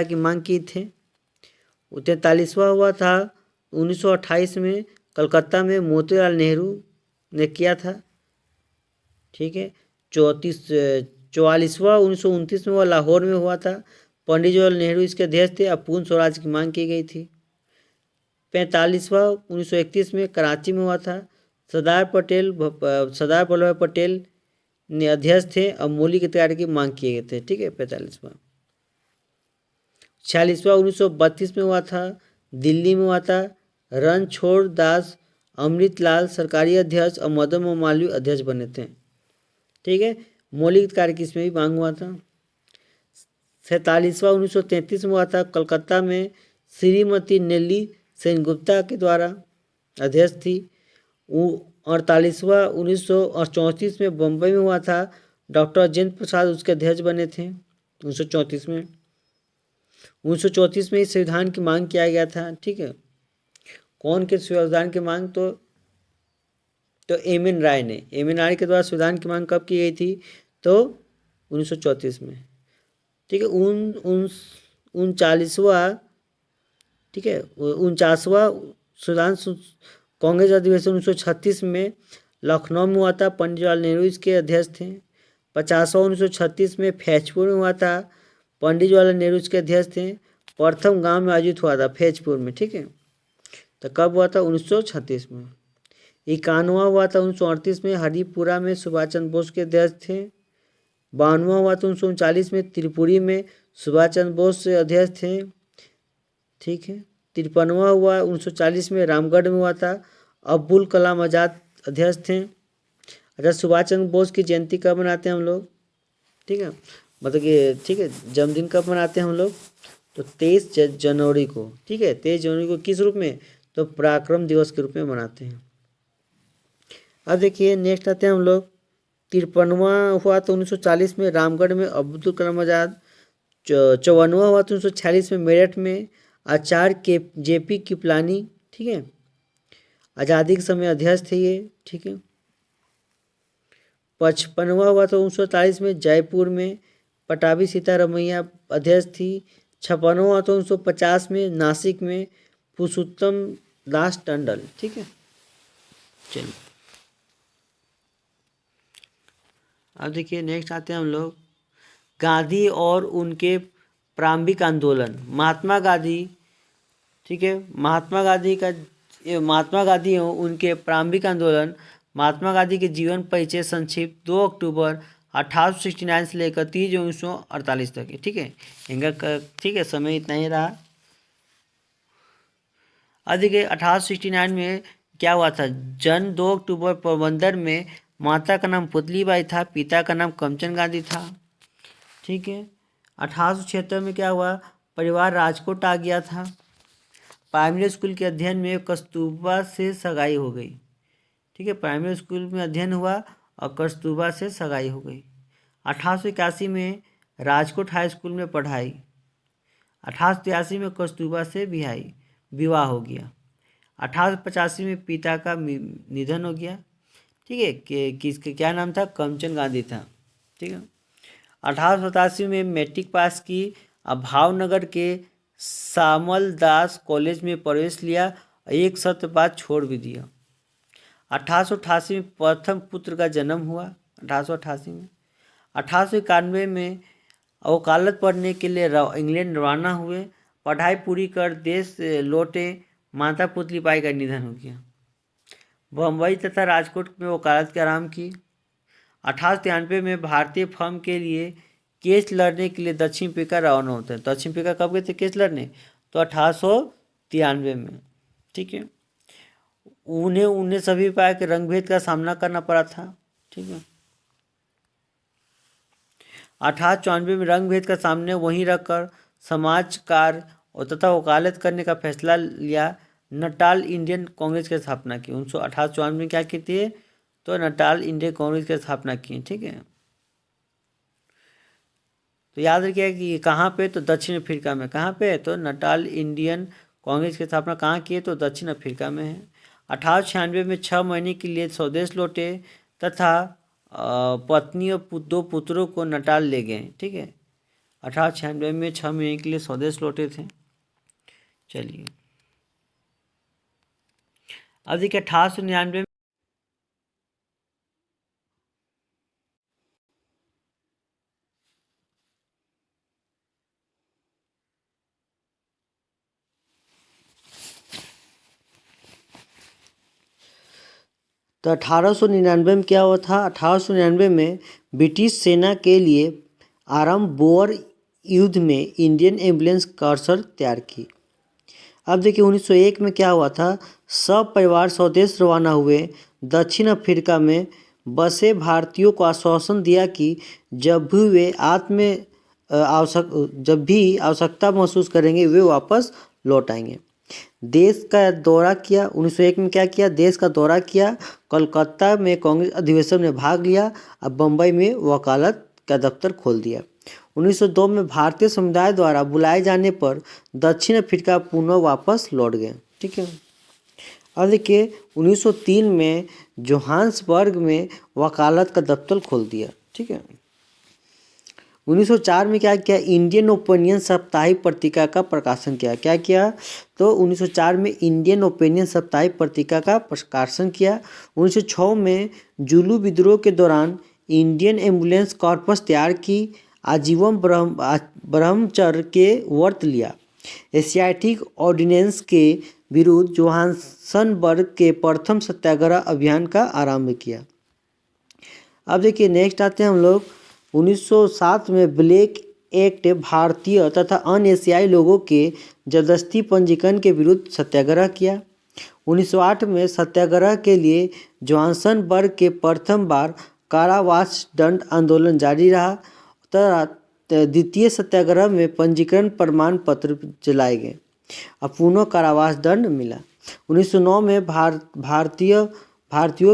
की मांग की थे। 43वां हुआ था 1928 में कलकत्ता में, मोतीलाल नेहरू ने किया था, ठीक है। 44वां 1929 में हुआ लाहौर में हुआ था, पंडित जवाहरलाल नेहरू इसके अध्यक्ष थे। अब पूर्ण स्वराज की मांग की गई थी। 45वां 1931 में कराची में हुआ था, सरदार वल्लभ भाई पटेल ने अध्यक्ष थे। अब मौलिक अधिकार की मांग किए गए थे, ठीक है। 45वां 46वां 1932 में हुआ था, दिल्ली में हुआ था। रणछोड़ दास अमृतलाल सरकारी अध्यक्ष और मदन मोहन मालवीय अध्यक्ष बने थे, ठीक है। मौलिक अधिकार की इसमें भी मांग हुआ था। 47वां 1933 में हुआ था, कलकत्ता में श्रीमती नेल्ली सेनगुप्ता के द्वारा अध्यक्ष थी। 48वां 1934 में बम्बई में हुआ था, डॉक्टर राजेंद्र प्रसाद उसके अध्यक्ष बने थे 1934 में। 1934 में इस संविधान की मांग किया गया था, ठीक है। कौन के संविधान की मांग? तो एम.एन. राय के द्वारा संविधान की मांग कब की गई थी? तो 1934 में, ठीक है। 39वां, ठीक है, 49वां संविधान कांग्रेस अधिवेशन 1936 में लखनऊ में हुआ था, पंडित जवाहरलाल नेहरू इसके अध्यक्ष थे। 50वां 1936 में फैजपुर में हुआ था, पंडित जवाहरलाल नेहरू इसके अध्यक्ष थे। प्रथम गांव में आयोजित हुआ था फैजपुर में, ठीक है। तो कब हुआ था? 1936 में। 51वां हुआ था 1938 में हरिपुरा में, सुभाष चंद्र बोस के अध्यक्ष थे। 52वां हुआ था 1939 में त्रिपुरी में, सुभाष चंद्र बोस से अध्यक्ष थे, ठीक है। 53वां हुआ 1940 में रामगढ़ में हुआ था, अब्दुल कलाम आज़ाद अध्यक्ष थे। अच्छा, सुभाष चंद्र बोस की जयंती कब मनाते हैं हम लोग? ठीक है, मतलब कि ठीक है, जन्मदिन कब मनाते हैं हम लोग? तो 23 जनवरी को, ठीक है। 23 जनवरी को किस रूप में? तो पराक्रम दिवस के रूप में मनाते हैं। अब देखिए नेक्स्ट आते हैं हम लोग 53वां हुआ तो 1940 में रामगढ़ में अब्दुल कलाम आज़ाद। 54वां हुआ तो 1946 में मेरठ में आचार्य के JP कृपलानी, ठीक है, आज़ादी के समय अध्यक्ष थे ये, ठीक है। 55वां हुआ तो 1947 में जयपुर में पटाभी सीतारमैया अध्यक्ष थी। 56वां हुआ तो 1950 में नासिक में पुरुषोत्तम दास टंडन, ठीक है। चलिए अब देखिए नेक्स्ट आते हैं हम लोग गांधी और उनके प्रारंभिक आंदोलन। महात्मा गांधी, ठीक है, महात्मा गांधी और उनके प्रारंभिक आंदोलन। महात्मा गांधी के जीवन परिचय संक्षिप्त 2 अक्टूबर 1869 से लेकर 30 जून 1948 तक है, ठीक है। इनका ठीक है समय इतना ही रहा। अब देखिए 1869 में क्या हुआ था? जन्म 2 अक्टूबर पोरबंदर में। माता का नाम पुतलीबाई था, पिता का नाम करमचंद गांधी था, ठीक है। 1876 में क्या हुआ? परिवार राजकोट आ गया था। प्राइमरी स्कूल के अध्ययन में कस्तूरबा से सगाई हो गई, ठीक है। प्राइमरी स्कूल में अध्ययन हुआ और कस्तूरबा से सगाई हो गई। 1881 में राजकोट हाई स्कूल में पढ़ाई। 1883 में कस्तूरबा से विवाह हो गया। 1885 में पिता का निधन हो गया, ठीक है। किसके क्या नाम था? करमचंद गांधी था, ठीक है। 1887 में मैट्रिक पास की। भावनगर के श्यामल दास कॉलेज में प्रवेश लिया, एक सत्र बाद छोड़ भी दिया। 1888 में प्रथम पुत्र का जन्म हुआ, 1888 में। 1891 में वकालत पढ़ने के लिए इंग्लैंड रवाना हुए। पढ़ाई पूरी कर देश लौटे, माता पुतली बाई का निधन हो गया। बम्बई तथा राजकोट में वकालत की आराम की। 1893 में भारतीय फर्म के लिए केस लड़ने के लिए दक्षिण अफ्रीका रवाना होते हैं। दक्षिण अफ्रीका कब गए थे केस लड़ने? तो 1893 में। ठीक है, उन्हें उन्हें सभी पाया कि रंगभेद का सामना करना पड़ा था। ठीक है, 1894 में रंगभेद का सामने वहीं रखकर समाज कार्य और तथा वकालत करने का फैसला लिया। नटाल इंडियन कांग्रेस की स्थापना की। 1894 में क्या की थी? तो नटाल इंडियन कांग्रेस की स्थापना की। ठीक है, तो याद रखिए कि कहाँ पे? तो दक्षिण अफ्रीका में। कहाँ पे? तो नटाल इंडियन कांग्रेस की स्थापना कहाँ की है? तो दक्षिण अफ्रीका में है। 1896 में 6 महीने के लिए स्वदेश लौटे तथा पत्नी और 2 पुत्रों को नटाल ले गए। ठीक है, 1896 में 6 महीने के लिए स्वदेश लौटे थे। चलिए, अब देखिए 1899 तो 1899 में क्या हुआ था? 1899 में ब्रिटिश सेना के लिए आरंभ बोअर युद्ध में इंडियन एम्बुलेंस कर्सर तैयार की। अब देखिए 1901 में क्या हुआ था? सब परिवार स्वदेश रवाना हुए। दक्षिण अफ्रीका में बसे भारतीयों को आश्वासन दिया कि जब भी वे आवश्यकता महसूस करेंगे वे वापस लौट आएंगे। देश का दौरा किया। 1901 में क्या किया? देश का दौरा किया। कोलकाता में कांग्रेस अधिवेशन में भाग लिया। अब बम्बई में वकालत का दफ्तर खोल दिया। 1902 में भारतीय समुदाय द्वारा बुलाए जाने पर दक्षिण अफ्रीका पुनः वापस लौट गए। ठीक है, अब देखिए 1903 में जोहान्सबर्ग में वकालत का दफ्तर खोल दिया। ठीक है, 1904 में क्या किया? इंडियन ओपिनियन साप्ताहिक पत्रिका का प्रकाशन किया। क्या किया? तो 1904 में इंडियन ओपिनियन साप्ताहिक पत्रिका का प्रकाशन किया। 1906 में जुलू विद्रोह के दौरान इंडियन एम्बुलेंस कॉर्पस तैयार की। आजीवन ब्रह्मचर्य के व्रत लिया। एशियाटिक ऑर्डिनेंस के विरुद्ध जोहान्सनबर्ग के प्रथम सत्याग्रह अभियान का आरंभ किया। अब देखिए नेक्स्ट आते हैं हम लोग 1907 में ब्लैक एक्ट भारतीय तथा अन्य एशियाई लोगों के जबरदस्ती पंजीकरण के विरुद्ध सत्याग्रह किया। 1908 में सत्याग्रह के लिए जोहान्सनबर्ग के प्रथम बार कारावास दंड आंदोलन जारी रहा तथा द्वितीय सत्याग्रह में पंजीकरण प्रमाण पत्र जलाए गए। अब पुनः कारावास दंड मिला। 1909 में भारतीयों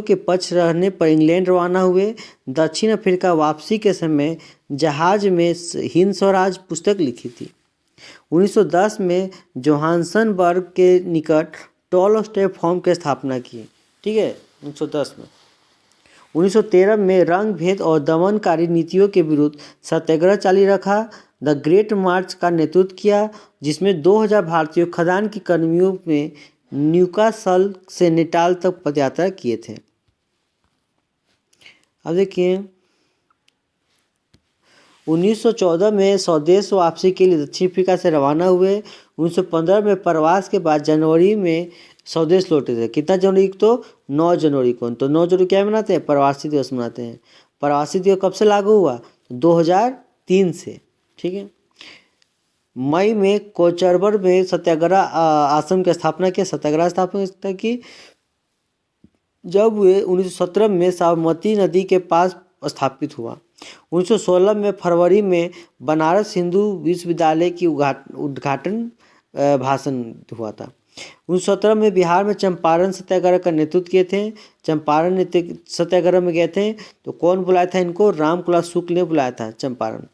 के पक्ष रहने पर इंग्लैंड रवाना हुए। दक्षिण अफ्रीका वापसी के समय जहाज में हिंद स्वराज पुस्तक लिखी थी। 1910 में जोहान्सनबर्ग के निकट टॉलस्टॉय फर्म की स्थापना की। ठीक है, 1910 में। 1913 में रंग भेद और दमनकारी नीतियों के विरुद्ध सत्याग्रह जारी रखा। द ग्रेट मार्च का नेतृत्व किया जिसमें 2000 भारतीय खदान की कर्मियों में न्यूकासल से नेटाल तक पदयात्रा किए थे। अब देखिए 1914 में स्वदेश वापसी के लिए दक्षिण अफ्रीका से रवाना हुए। 1915 में प्रवास के बाद जनवरी में स्वदेश लौटे थे। कितना जनवरी को? तो 9 जनवरी को। तो 9 जनवरी क्या मनाते हैं? प्रवासी दिवस मनाते हैं। प्रवासी दिवस कब से लागू हुआ? 2003 से। ठीक है, मई में कोचरबर में सत्याग्रह आश्रम की स्थापना की। सत्याग्रह स्थापना की जब वे 1917 में साबरमती नदी के पास स्थापित हुआ। 1916 में फरवरी में बनारस हिंदू विश्वविद्यालय की उद्घाटन भाषण हुआ था। 1917 में बिहार में चंपारण सत्याग्रह का नेतृत्व किए थे। चंपारण सत्याग्रह में गए थे तो कौन बुलाया था इनको? रामकुमार शुक्ल ने बुलाया था चंपारण।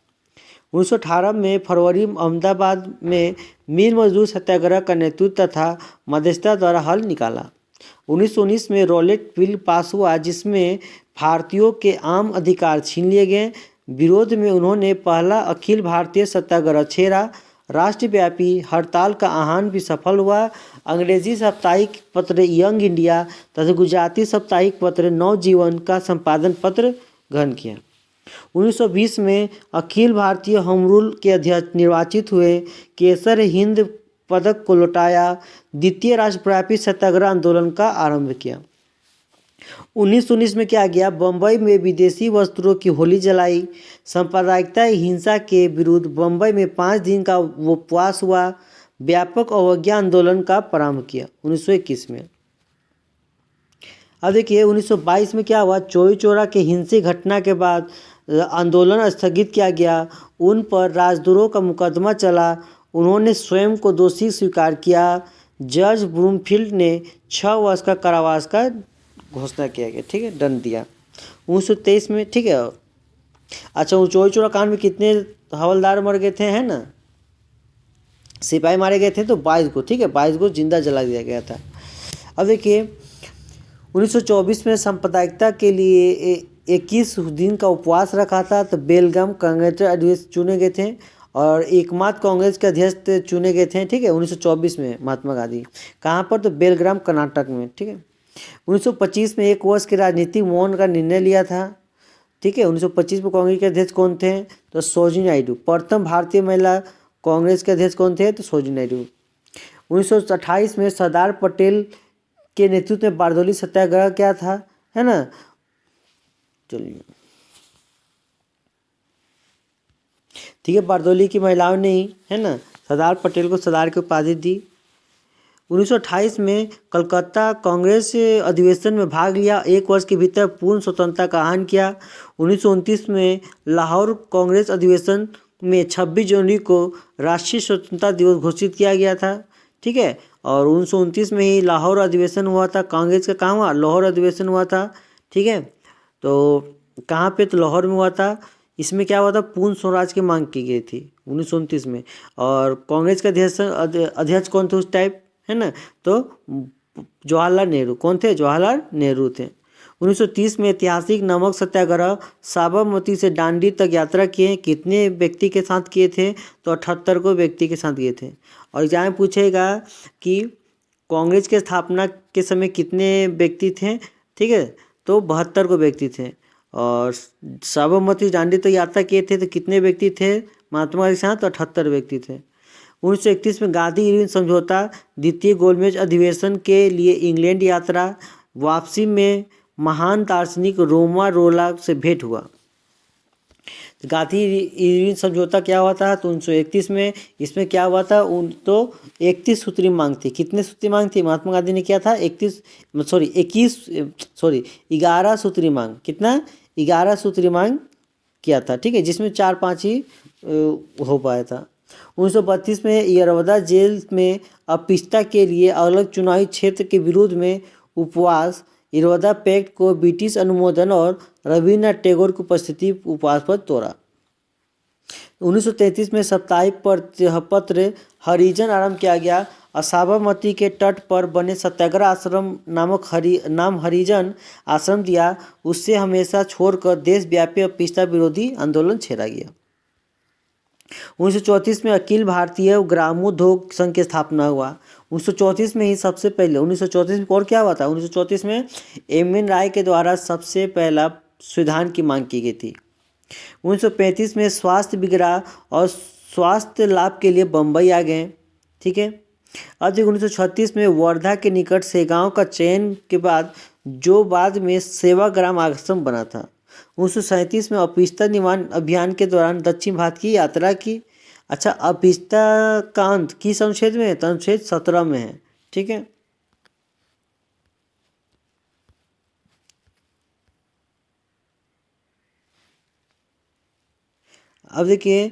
1918 में फरवरी अहमदाबाद में मील मजदूर सत्याग्रह का नेतृत्व तथा मध्यस्थता द्वारा हल निकाला। 1919 में रॉलेट बिल पास हुआ जिसमें भारतीयों के आम अधिकार छीन लिए गए। विरोध में उन्होंने पहला अखिल भारतीय सत्याग्रह छेड़ा। राष्ट्रव्यापी हड़ताल का आह्वान भी सफल हुआ। अंग्रेजी साप्ताहिक पत्र यंग इंडिया तथा गुजराती साप्ताहिक पत्र नवजीवन का संपादन पत्र ग्रहण किया। 1920 में अखिल भारतीय होम रूल के अध्यक्ष निर्वाचित हुए। केसर हिंद पदक को लौटाया। द्वितीय राष्ट्रव्यापी सत्याग्रह आंदोलन का आरंभ किया। 1919 में क्या गया, बम्बई में विदेशी वस्त्रों की होली जलाई। सांप्रदायिकता हिंसा के विरुद्ध बम्बई में 5 दिन का उपवास हुआ। व्यापक अवज्ञा आंदोलन का प्रारंभ किया 1921 में। अब देखिए 1922 में क्या हुआ, चौरी चौरा के हिंसक घटना के बाद आंदोलन स्थगित किया गया। उन पर राजद्रोह का मुकदमा चला। उन्होंने स्वयं को दोषी स्वीकार किया। जज ब्रूमफील्ड ने 6 वर्ष का कारावास का घोषणा किया गया, ठीक है, दंड दिया 1923 में, ठीक है। अच्छा, चौरी चौरा कांड में कितने हवलदार मर गए थे, है ना, सिपाही मारे गए थे, तो 22 को, ठीक है, 22 को जिंदा जला दिया गया था। अब देखिए 1924 में सांप्रदायिकता के लिए 21 दिन का उपवास रखा था। तो बेलगाम कांग्रेस अध्यक्ष चुने गए थे और एकमात्र कांग्रेस के अध्यक्ष चुने गए थे, ठीक है, 1924 में महात्मा गांधी। कहाँ पर, तो बेलग्राम कर्नाटक में, ठीक है। 1925 में 1 वर्ष के राजनीतिक मौन का निर्णय लिया था, ठीक है। 1925 में कांग्रेस के अध्यक्ष कौन थे, तो सरोजिनी नायडू। प्रथम भारतीय महिला कांग्रेस के अध्यक्ष कौन थे, तो सरोजिनी नायडू। 1928 में सरदार पटेल के नेतृत्व में बारदोली सत्याग्रह क्या था, है ना, चलिए, ठीक है, बारदोली की महिलाओं ने ही, है ना, सरदार पटेल को सरदार की उपाधि दी। 1928 में कलकत्ता कांग्रेस अधिवेशन में भाग लिया। 1 वर्ष के भीतर पूर्ण स्वतंत्रता का आह्वान किया। 1929 में लाहौर कांग्रेस अधिवेशन में 26 जनवरी को राष्ट्रीय स्वतंत्रता दिवस घोषित किया गया था, ठीक है। और 1929 में ही लाहौर अधिवेशन हुआ था। कांग्रेस का कहाँ हुआ, लाहौर अधिवेशन हुआ था, ठीक है। तो कहाँ पे, तो लाहौर में हुआ था। इसमें क्या हुआ था, पूर्ण स्वराज की मांग की गई थी 1929 में। और कांग्रेस के अध्यक्ष कौन थे उस टाइप, है ना, तो जवाहरलाल नेहरू। कौन थे, जवाहरलाल नेहरू थे। 1930 में ऐतिहासिक नमक सत्याग्रह, साबरमती से दांडी तक यात्रा किए। कितने व्यक्ति के साथ किए थे, तो 78 को व्यक्ति के साथ किए थे। और एग्जाम में पूछेगा कि कांग्रेस के स्थापना के समय कितने व्यक्ति थे, ठीक है, तो 72 को व्यक्ति थे। और साबरमती दांडी तक यात्रा किए थे, तो कितने व्यक्ति थे महात्मा गांधी के साथ, तो 78 व्यक्ति थे। 1931 में गांधी इरविन समझौता, द्वितीय गोलमेज अधिवेशन के लिए इंग्लैंड यात्रा। वापसी में महान दार्शनिक रोमा रोला से भेंट हुआ। गांधी इरविन समझौता क्या हुआ था, तो 1931 में। इसमें क्या हुआ था, तो 31 सूत्री मांग थी। कितने सूत्री मांग थी, महात्मा गांधी ने किया था 11 सूत्री मांग। कितना, 11 सूत्री मांग किया था, ठीक है, जिसमें 4-5 ही हो पाया था। 1932 में यरवदा जेल में अस्पृश्यता के लिए अलग चुनावी क्षेत्र के विरोध में उपवास। यरवदा पैक्ट को ब्रिटिश अनुमोदन और रविन्द्रनाथ टैगोर की उपस्थिति उपवास पर तोड़ा। 1933 में साप्ताहिक पत्र हरिजन आरंभ किया गया। साबरमती के तट पर बने सत्याग्रह आश्रम नाम हरिजन आश्रम दिया। उससे हमेशा छोड़कर देशव्यापी अस्पृश्यता विरोधी आंदोलन छेड़ा गया। 1934 में अखिल भारतीय ग्रामोद्योग संघ की स्थापना हुआ। 1934 में ही सबसे पहले 1934 में और क्या हुआ था, 1934 में एम.एन. राय के द्वारा सबसे पहला संविधान की मांग की गई थी। 1935 में स्वास्थ्य बिगड़ा और स्वास्थ्य लाभ के लिए बम्बई आ गए, ठीक है। अब देखिए 1936 में वर्धा के निकट सेगांव का चयन के बाद जो बाद में सेवाग्राम आश्रम बना था। 1937 में अस्पृश्यता निवारण अभियान के दौरान दक्षिण भारत की यात्रा की। अच्छा, अस्पृश्यता का अंत किस अनुच्छेद में है, तो अनुच्छेद 17 में है, ठीक है। अब देखिए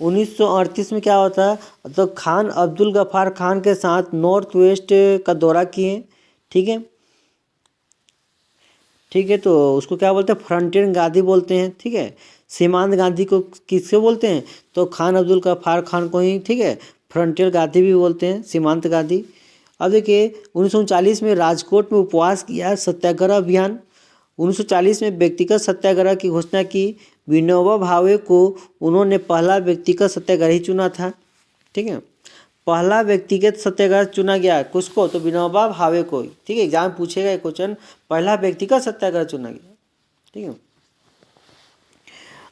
1938 में क्या होता, तो खान अब्दुल गफ्फार खान के साथ नॉर्थ वेस्ट का दौरा किए, ठीक है, ठीक है। तो उसको क्या बोलते हैं, फ्रंटियर गांधी बोलते हैं, ठीक है। सीमांत गांधी को किससे बोलते हैं, तो खान अब्दुल गफ्फार खान को ही, ठीक है, फ्रंटियर गांधी भी बोलते हैं, सीमांत गांधी। अब देखिए 1939 में राजकोट में उपवास किया, सत्याग्रह अभियान। 1940 में व्यक्तिगत सत्याग्रह की घोषणा की। विनोबा भावे को उन्होंने पहला व्यक्तिगत सत्याग्रही चुना था, ठीक है। पहला व्यक्तिगत सत्याग्रह चुना गया किसको, तो विनोबा भावे को, ठीक है। एग्जाम पूछेगा क्वेश्चन, पहला व्यक्तिगत सत्याग्रह चुना गया, ठीक है।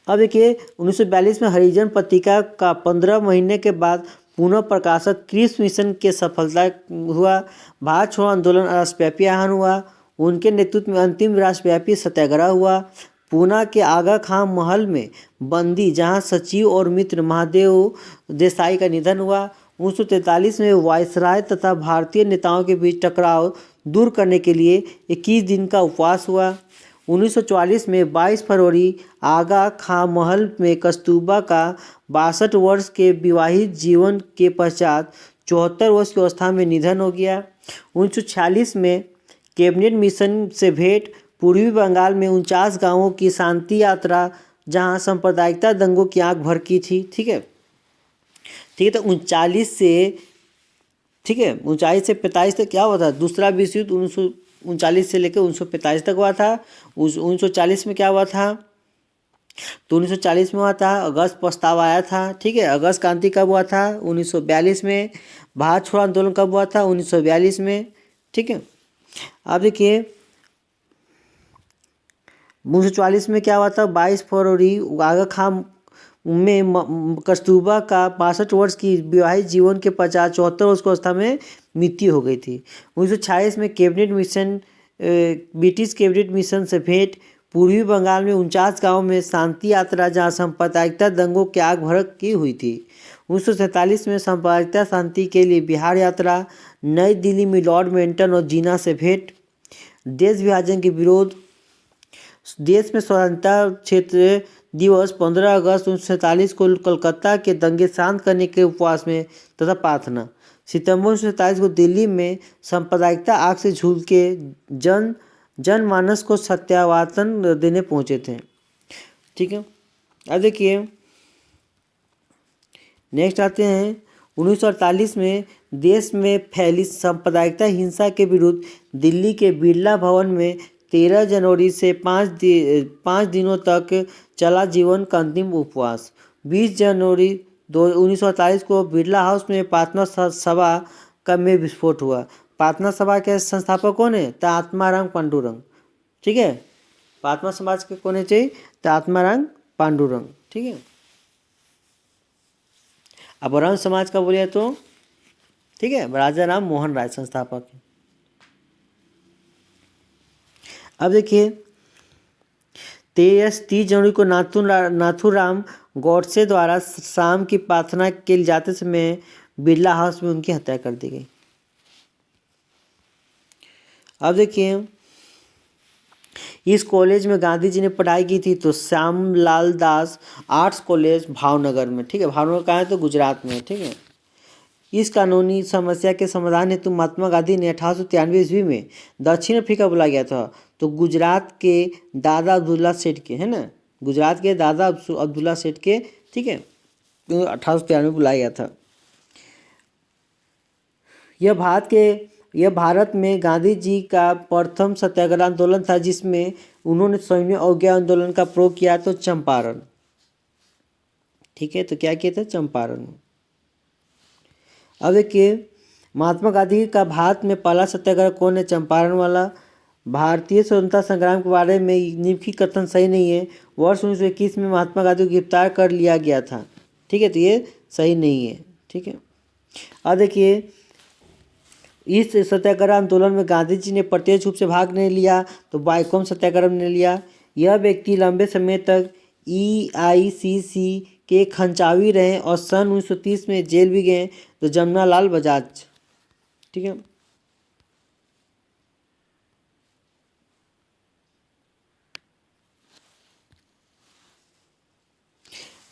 अब देखिए 1942 में हरिजन पत्रिका का 15 महीने के बाद पुनः प्रकाशक क्रिस मिशन के सफलता हुआ। भारत छोड़ो आंदोलन राष्ट्रव्यापी आह्वान हुआ। उनके नेतृत्व में अंतिम राष्ट्रव्यापी सत्याग्रह हुआ। पूना के आगा खां महल में बंदी जहां सचिव और मित्र महादेव देसाई का निधन हुआ। 1943 में वायसराय तथा भारतीय नेताओं के बीच टकराव दूर करने के लिए 21 दिन का उपवास हुआ। 1944 में 22 फरवरी आगा खां महल में कस्तूरबा का 62 वर्ष के विवाहित जीवन के पश्चात 74 वर्ष की अवस्था में निधन हो गया। 1946 में कैबिनेट मिशन से भेंट। पूर्वी बंगाल में 49 गांवों की शांति यात्रा जहां सांप्रदायिकता दंगों की आंख भड़की थी। ठीक है, तो 39 से 45 तक क्या हुआ था? दूसरा विश्व युद्ध 1939 से लेकर 1945 तक हुआ था। 1940 में क्या हुआ था? तो 1940 में हुआ था, अगस्त प्रस्ताव आया था। ठीक है, अगस्त क्रांति कब हुआ था? 1942 में। भारत छोड़ो आंदोलन कब हुआ था? 1942 में। ठीक है, अब देखिए 1944 में क्या हुआ था? 22 फरवरी आगा खां में कस्तूरबा का 62 वर्ष की विवाहित जीवन के पश्चात 74 वर्ष की अवस्था में मृत्यु हो गई थी। 1946 में ब्रिटिश कैबिनेट मिशन से भेंट। पूर्वी बंगाल में 49 गांवों में शांति यात्रा जहां सांप्रदायिकता दंगों की आग भड़क की हुई थी। 1947 में सांप्रदायिकता शांति के लिए बिहार यात्रा। नई दिल्ली में लॉर्ड मेंटन और जीना से भेंट। देश विभाजन के विरोध। देश में स्वतंत्रता क्षेत्र दिवस 15 अगस्त 1947 को कोलकाता के दंगे शांत करने के उपवास में तथा प्रार्थना। सितंबर 1947 को दिल्ली में सांप्रदायिकता आग से झूल के जनमानस को सत्यावातन देने पहुंचे थे। ठीक है, अब देखिए नेक्स्ट आते हैं 1948 में देश में फैली सांप्रदायिकता हिंसा के विरुद्ध दिल्ली के बिरला भवन में 13 जनवरी से 5 दिनों तक चला जीवन का अंतिम उपवास। 20 जनवरी 1948 को बिरला हाउस में प्रार्थना सभा का में विस्फोट हुआ। प्रार्थना सभा के संस्थापक कौन है? आत्माराम पांडुरंग। ठीक है, प्रार्थना समाज के कौन है? आत्माराम पांडुरंग। ठीक है, अब रंग समाज का बोलिए तो ठीक है राजा राम मोहन राय संस्थापक। अब देखिए 30 जनवरी को नाथूराम गौडसे द्वारा शाम की प्रार्थना के लिए जाते समय बिरला हाउस में उनकी हत्या कर दी गई। अब देखिए इस कॉलेज में गांधी जी ने पढ़ाई की थी तो श्यामलाल दास आर्ट्स कॉलेज भावनगर में। ठीक है, भावनगर कहाँ है? तो गुजरात में। ठीक है, इस कानूनी समस्या के समाधान हेतु महात्मा गांधी ने 1893 ईस्वी में दक्षिण अफ्रीका बुलाया गया था। तो गुजरात के दादा अब्दुल्ला सेठ के, है ना, गुजरात के दादा अब्दुल्ला सेठ के, ठीक है, 1893 में बुलाया गया था। यह भारत में गांधी जी का प्रथम सत्याग्रह आंदोलन था जिसमें उन्होंने सैन्य अवज्ञा आंदोलन का प्रयोग किया। तो चंपारण। ठीक है, तो क्या किया था? चंपारण। अब देखिए महात्मा गांधी का भारत में पहला सत्याग्रह कौन है? चंपारण वाला। भारतीय स्वतंत्रता संग्राम के बारे में निम्नलिखित कथन सही नहीं है। वर्ष 1921 में महात्मा गांधी को गिरफ्तार कर लिया गया था। ठीक है, तो ये सही नहीं है। ठीक है, अब देखिए इस सत्याग्रह आंदोलन में गांधी जी ने प्रत्यक्ष रूप से भाग नहीं लिया तो बाइकॉम सत्याग्रह ने लिया। यह व्यक्ति लंबे समय तक EICC के खंचावी रहे और सन 1930 में जेल भी गए। तो जमनालाल बजाज। ठीक है,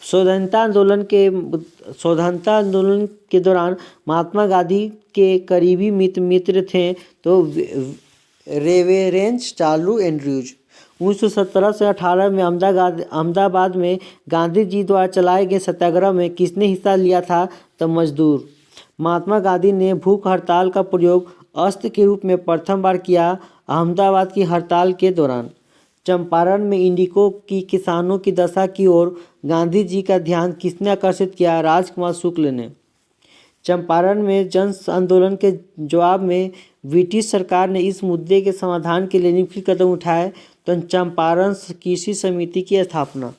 स्वतंत्रता आंदोलन के दौरान महात्मा गांधी के करीबी मित्र थे तो रेवेरेंड चार्ल्स एंड्रयूज। 1917 से 18 में अहमदाबाद में गांधी जी द्वारा चलाए गए सत्याग्रह में किसने हिस्सा लिया था? तो मजदूर। महात्मा गांधी ने भूख हड़ताल का प्रयोग अस्त्र के रूप में प्रथम बार किया अहमदाबाद की हड़ताल के दौरान। चंपारण में इंडिको की किसानों की दशा की ओर गांधी जी का ध्यान किसने आकर्षित किया? राजकुमार शुक्ल ने। चंपारण में जन आंदोलन के जवाब में ब्रिटिश सरकार ने इस मुद्दे के समाधान के लिए निम्नलिखित कदम उठाए। तो चंपारण कृषि समिति की स्थापना।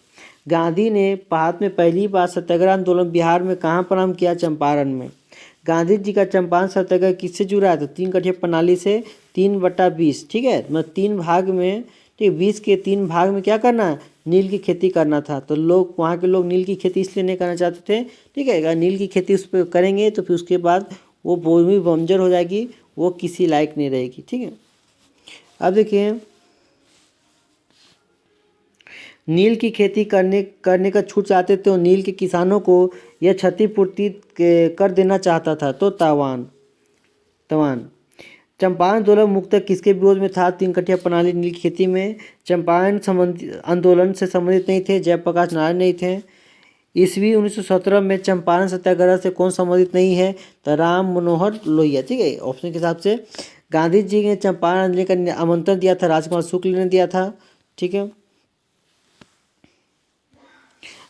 गांधी ने भारत में पहली बार सत्याग्रह आंदोलन बिहार में कहाँ प्रारंभ किया? चंपारण में। गांधी जी का चंपारण सत्याग्रह किससे जुड़ा है? तो 3 कठिया प्रणाली से 3/20, ठीक है, मतलब 3 भाग में, ठीक, 20 के 3 भाग में क्या करना है? नील की खेती करना था। तो लोग, वहाँ के लोग नील की खेती इसलिए नहीं करना चाहते थे, ठीक है, अगर नील की खेती उस पर करेंगे तो फिर उसके बाद वो भूमि बंजर हो जाएगी, वो किसी लायक नहीं रहेगी, ठीक है। अब देखिए, नील की खेती करने का छूट चाहते थे और नील के किसानों को यह क्षतिपूर्ति कर देना चाहता था। तो तवान चंपारण आंदोलन मुख्यतः किसके विरोध में था? 3 कठिया प्रणाली नील की खेती में। चंपारण आंदोलन से संबंधित नहीं थे, जयप्रकाश नारायण नहीं थे। ईस्वी 1917 में चंपारण सत्याग्रह से कौन संबंधित नहीं है? तो राम मनोहर लोहिया, ठीक है। ऑप्शन के हिसाब से गांधी जी ने चंपारण आंदोलन का आमंत्रण दिया था, राजकुमार शुक्ल ने दिया था, ठीक है।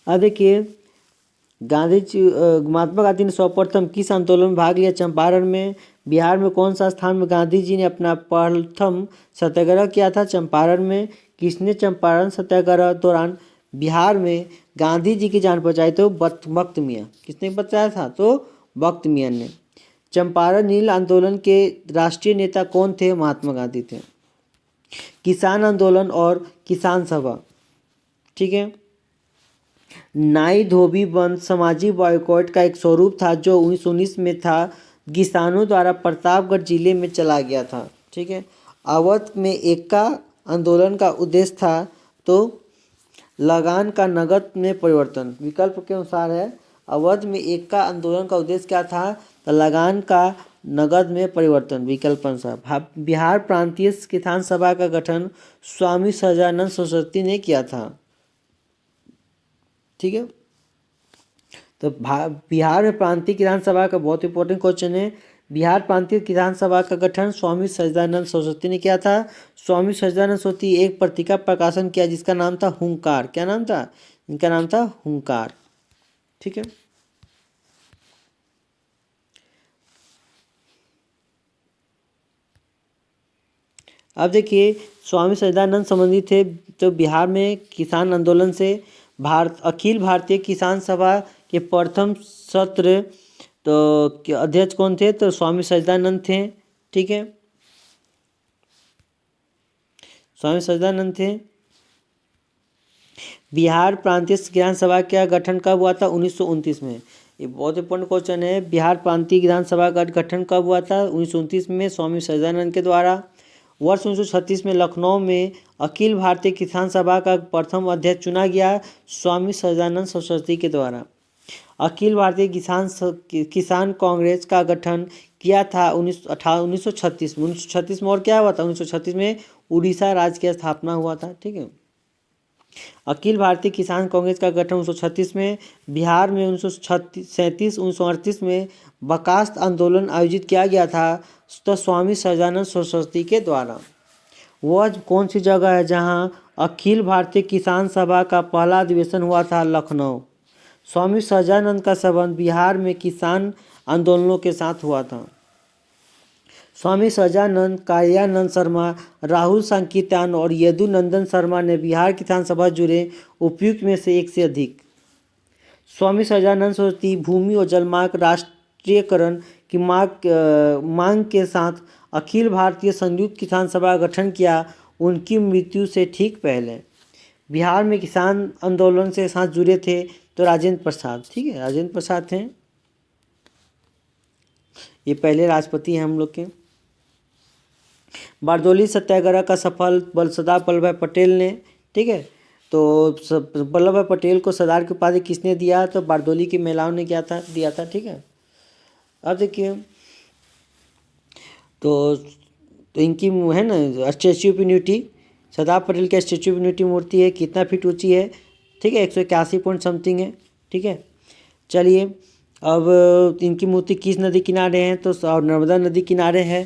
अब देखिए, महात्मा गांधी ने सर्वप्रथम किस आंदोलन में भाग लिया? चंपारण में। बिहार में कौन सा स्थान में गांधी जी ने अपना प्रथम सत्याग्रह किया था? चंपारण में। किसने चंपारण सत्याग्रह दौरान बिहार में गांधी जी की जान बचाई? तो बख्त मियाँ। किसने बचाया था? तो बख्त मियाँ ने। चंपारण नील आंदोलन के राष्ट्रीय नेता कौन थे? महात्मा गांधी थे। किसान आंदोलन और किसान सभा, ठीक है। नाई धोबी बंद सामाजिक बॉयकॉट का एक स्वरूप था जो 1919 में था, किसानों द्वारा प्रतापगढ़ जिले में चला गया था, ठीक है। अवध में एक्का आंदोलन का उद्देश्य था तो लगान का नगद में परिवर्तन। विकल्प के अनुसार है, अवध में एक्का आंदोलन का उद्देश्य क्या था? तो लगान का नगद में परिवर्तन। विकल्प अनुसार बिहार प्रांतीय किसान सभा का गठन स्वामी सहजानंद सरस्वती ने किया था, ठीक है। तो बिहार में प्रांतीय किसान सभा का बहुत इंपॉर्टेंट क्वेश्चन है। बिहार प्रांतीय किसान सभा का गठन स्वामी सच्चिदानंद सरस्वती ने किया था। स्वामी सच्चिदानंद सरस्वती एक पत्रिका प्रकाशन किया जिसका नाम था हुंकार। क्या नाम था? इनका नाम था हुंकार, ठीक है। अब देखिए, स्वामी सच्चिदानंद संबंधित थे तो बिहार में किसान आंदोलन से अखिल भारतीय किसान सभा के प्रथम सत्र तो अध्यक्ष कौन थे? तो स्वामी सच्चिदानंद थे, ठीक है, स्वामी सच्चिदानंद थे। बिहार प्रांतीय किसान सभा का गठन कब हुआ था? 1929 में। ये बहुत इंपॉर्टेंट क्वेश्चन है। बिहार प्रांतीय किसान सभा का गठन कब हुआ था? 1929 में, स्वामी सच्चिदानंद के द्वारा। वर्ष 1936 में लखनऊ में अखिल भारतीय किसान सभा का प्रथम अध्यक्ष चुना गया स्वामी सच्चिदानंद सरस्वती के द्वारा। अखिल भारतीय किसान कांग्रेस का गठन किया था 1936 में। 1936 में और क्या हुआ था? 1936 में उड़ीसा राज्य की स्थापना हुआ था, ठीक है। अखिल भारतीय किसान कांग्रेस का गठन 1936 में। बिहार में 1937-1938 में बर्खास्त आंदोलन आयोजित किया गया था तो स्वामी सहजानंद सरस्वती के द्वारा। वह कौन सी जगह है जहां अखिल भारतीय किसान सभा का पहला अधिवेशन हुआ था? लखनऊ। स्वामी सहजानंद का संबंध बिहार में किसान आंदोलनों के साथ हुआ था। स्वामी सहजानंद, कार्यानंद शर्मा, राहुल सांकीत्यान और यदुनंदन शर्मा ने बिहार किसान सभा जुड़े उपयुक्त में से एक से अधिक। स्वामी सहजानंद सरस्वती भूमि और जलमार्ग राष्ट्रीयकरण की मांग के साथ अखिल भारतीय संयुक्त किसान सभा का गठन किया उनकी मृत्यु से ठीक पहले। बिहार में किसान आंदोलन से साथ जुड़े थे तो राजेंद्र प्रसाद, ठीक है, राजेंद्र प्रसाद थे। ये पहले राष्ट्रपति हैं हम लोग के। बारदोली सत्याग्रह का सफल सरदार वल्लभ भाई पटेल ने, ठीक है। तो वल्लभ भाई पटेल को सरदार की उपाधि किसने दिया? तो बारदोली की महिलाओं ने दिया था, ठीक है। अब देखिए, तो इनकी है ना statue of unity, Sardar Patel का स्टैच्यू ऑफ यूनिटी मूर्ति है, कितना फीट ऊंची है? ठीक है, 181 पॉइंट समथिंग है, ठीक है। चलिए, अब इनकी मूर्ति किस नदी किनारे है? तो नर्मदा नदी किनारे है,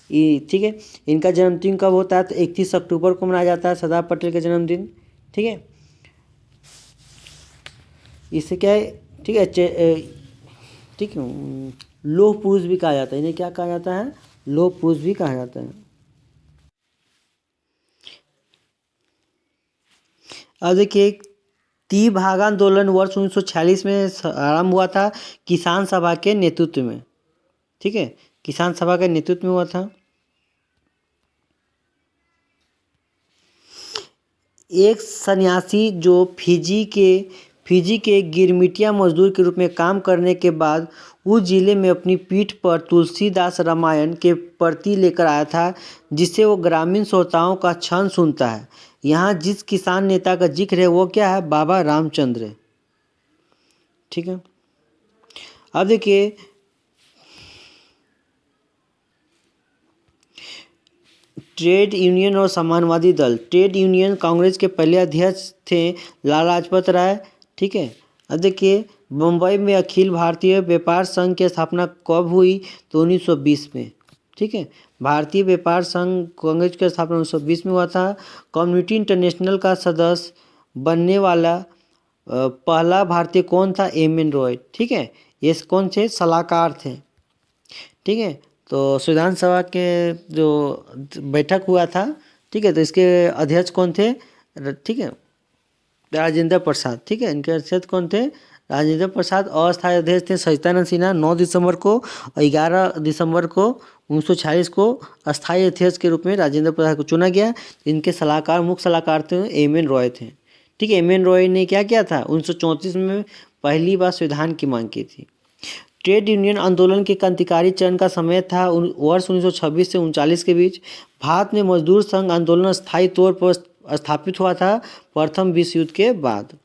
ठीक है। इनका जन्मदिन कब होता है? तो 31 अक्टूबर को मनाया जाता है सरदार पटेल का जन्मदिन, ठीक है। इससे क्या है, ठीक है, ठीक है, लौह पुरुष भी कहा जाता है इन्हें। क्या कहा जाता है? लौह पुरुष भी कहा जाता है। अब देखिए, भागा आंदोलन वर्ष 1946 में आरंभ हुआ था किसान सभा के नेतृत्व में। ठीक है, किसान सभा के नेतृत्व में हुआ था। एक सन्यासी जो फिजी के गिरमिटिया मजदूर के रूप में काम करने के बाद उस जिले में अपनी पीठ पर तुलसीदास रामायण के प्रति लेकर आया था, जिससे वो ग्रामीण श्रोताओं का क्षण सुनता है। यहाँ जिस किसान नेता का जिक्र है वो क्या है? बाबा रामचंद्र। ठीक है, अब देखिए ट्रेड यूनियन और समाजवादी दल। ट्रेड यूनियन कांग्रेस के पहले अध्यक्ष थे लाला लाजपत राय। ठीक है, अब देखिए मुंबई में अखिल भारतीय व्यापार संघ की स्थापना कब हुई? तो 1920 में। ठीक है, भारतीय व्यापार संघ कांग्रेस की स्थापना 1920 में हुआ था। कम्युनिटी इंटरनेशनल का सदस्य बनने वाला पहला भारतीय कौन था? एम.एन. रॉय। ठीक है, ये कौन थे? सलाहकार थे। ठीक है, तो संविधान सभा के जो बैठक हुआ था, ठीक है, तो इसके अध्यक्ष कौन थे? ठीक है, राजेंद्र प्रसाद। ठीक है, इनके अध्यक्ष कौन थे? राजेंद्र प्रसाद। अस्थायी अध्यक्ष थे सचिदानंद सिन्हा। 9 दिसंबर को और 11 दिसंबर को 1946 को अस्थायी अध्यक्ष के रूप में राजेंद्र प्रसाद को चुना गया। इनके सलाहकार, मुख्य सलाहकार थे एम.एन. रॉय थे। ठीक है, एम.एन. रॉय ने क्या किया था? 1934 में पहली बार संविधान की मांग की थी। ट्रेड यूनियन आंदोलन के क्रांतिकारी चरण का समय था वर्ष 1926 से 1939 के बीच। भारत में मजदूर संघ आंदोलन स्थायी तौर पर स्थापित हुआ था प्रथम विश्व युद्ध के बाद।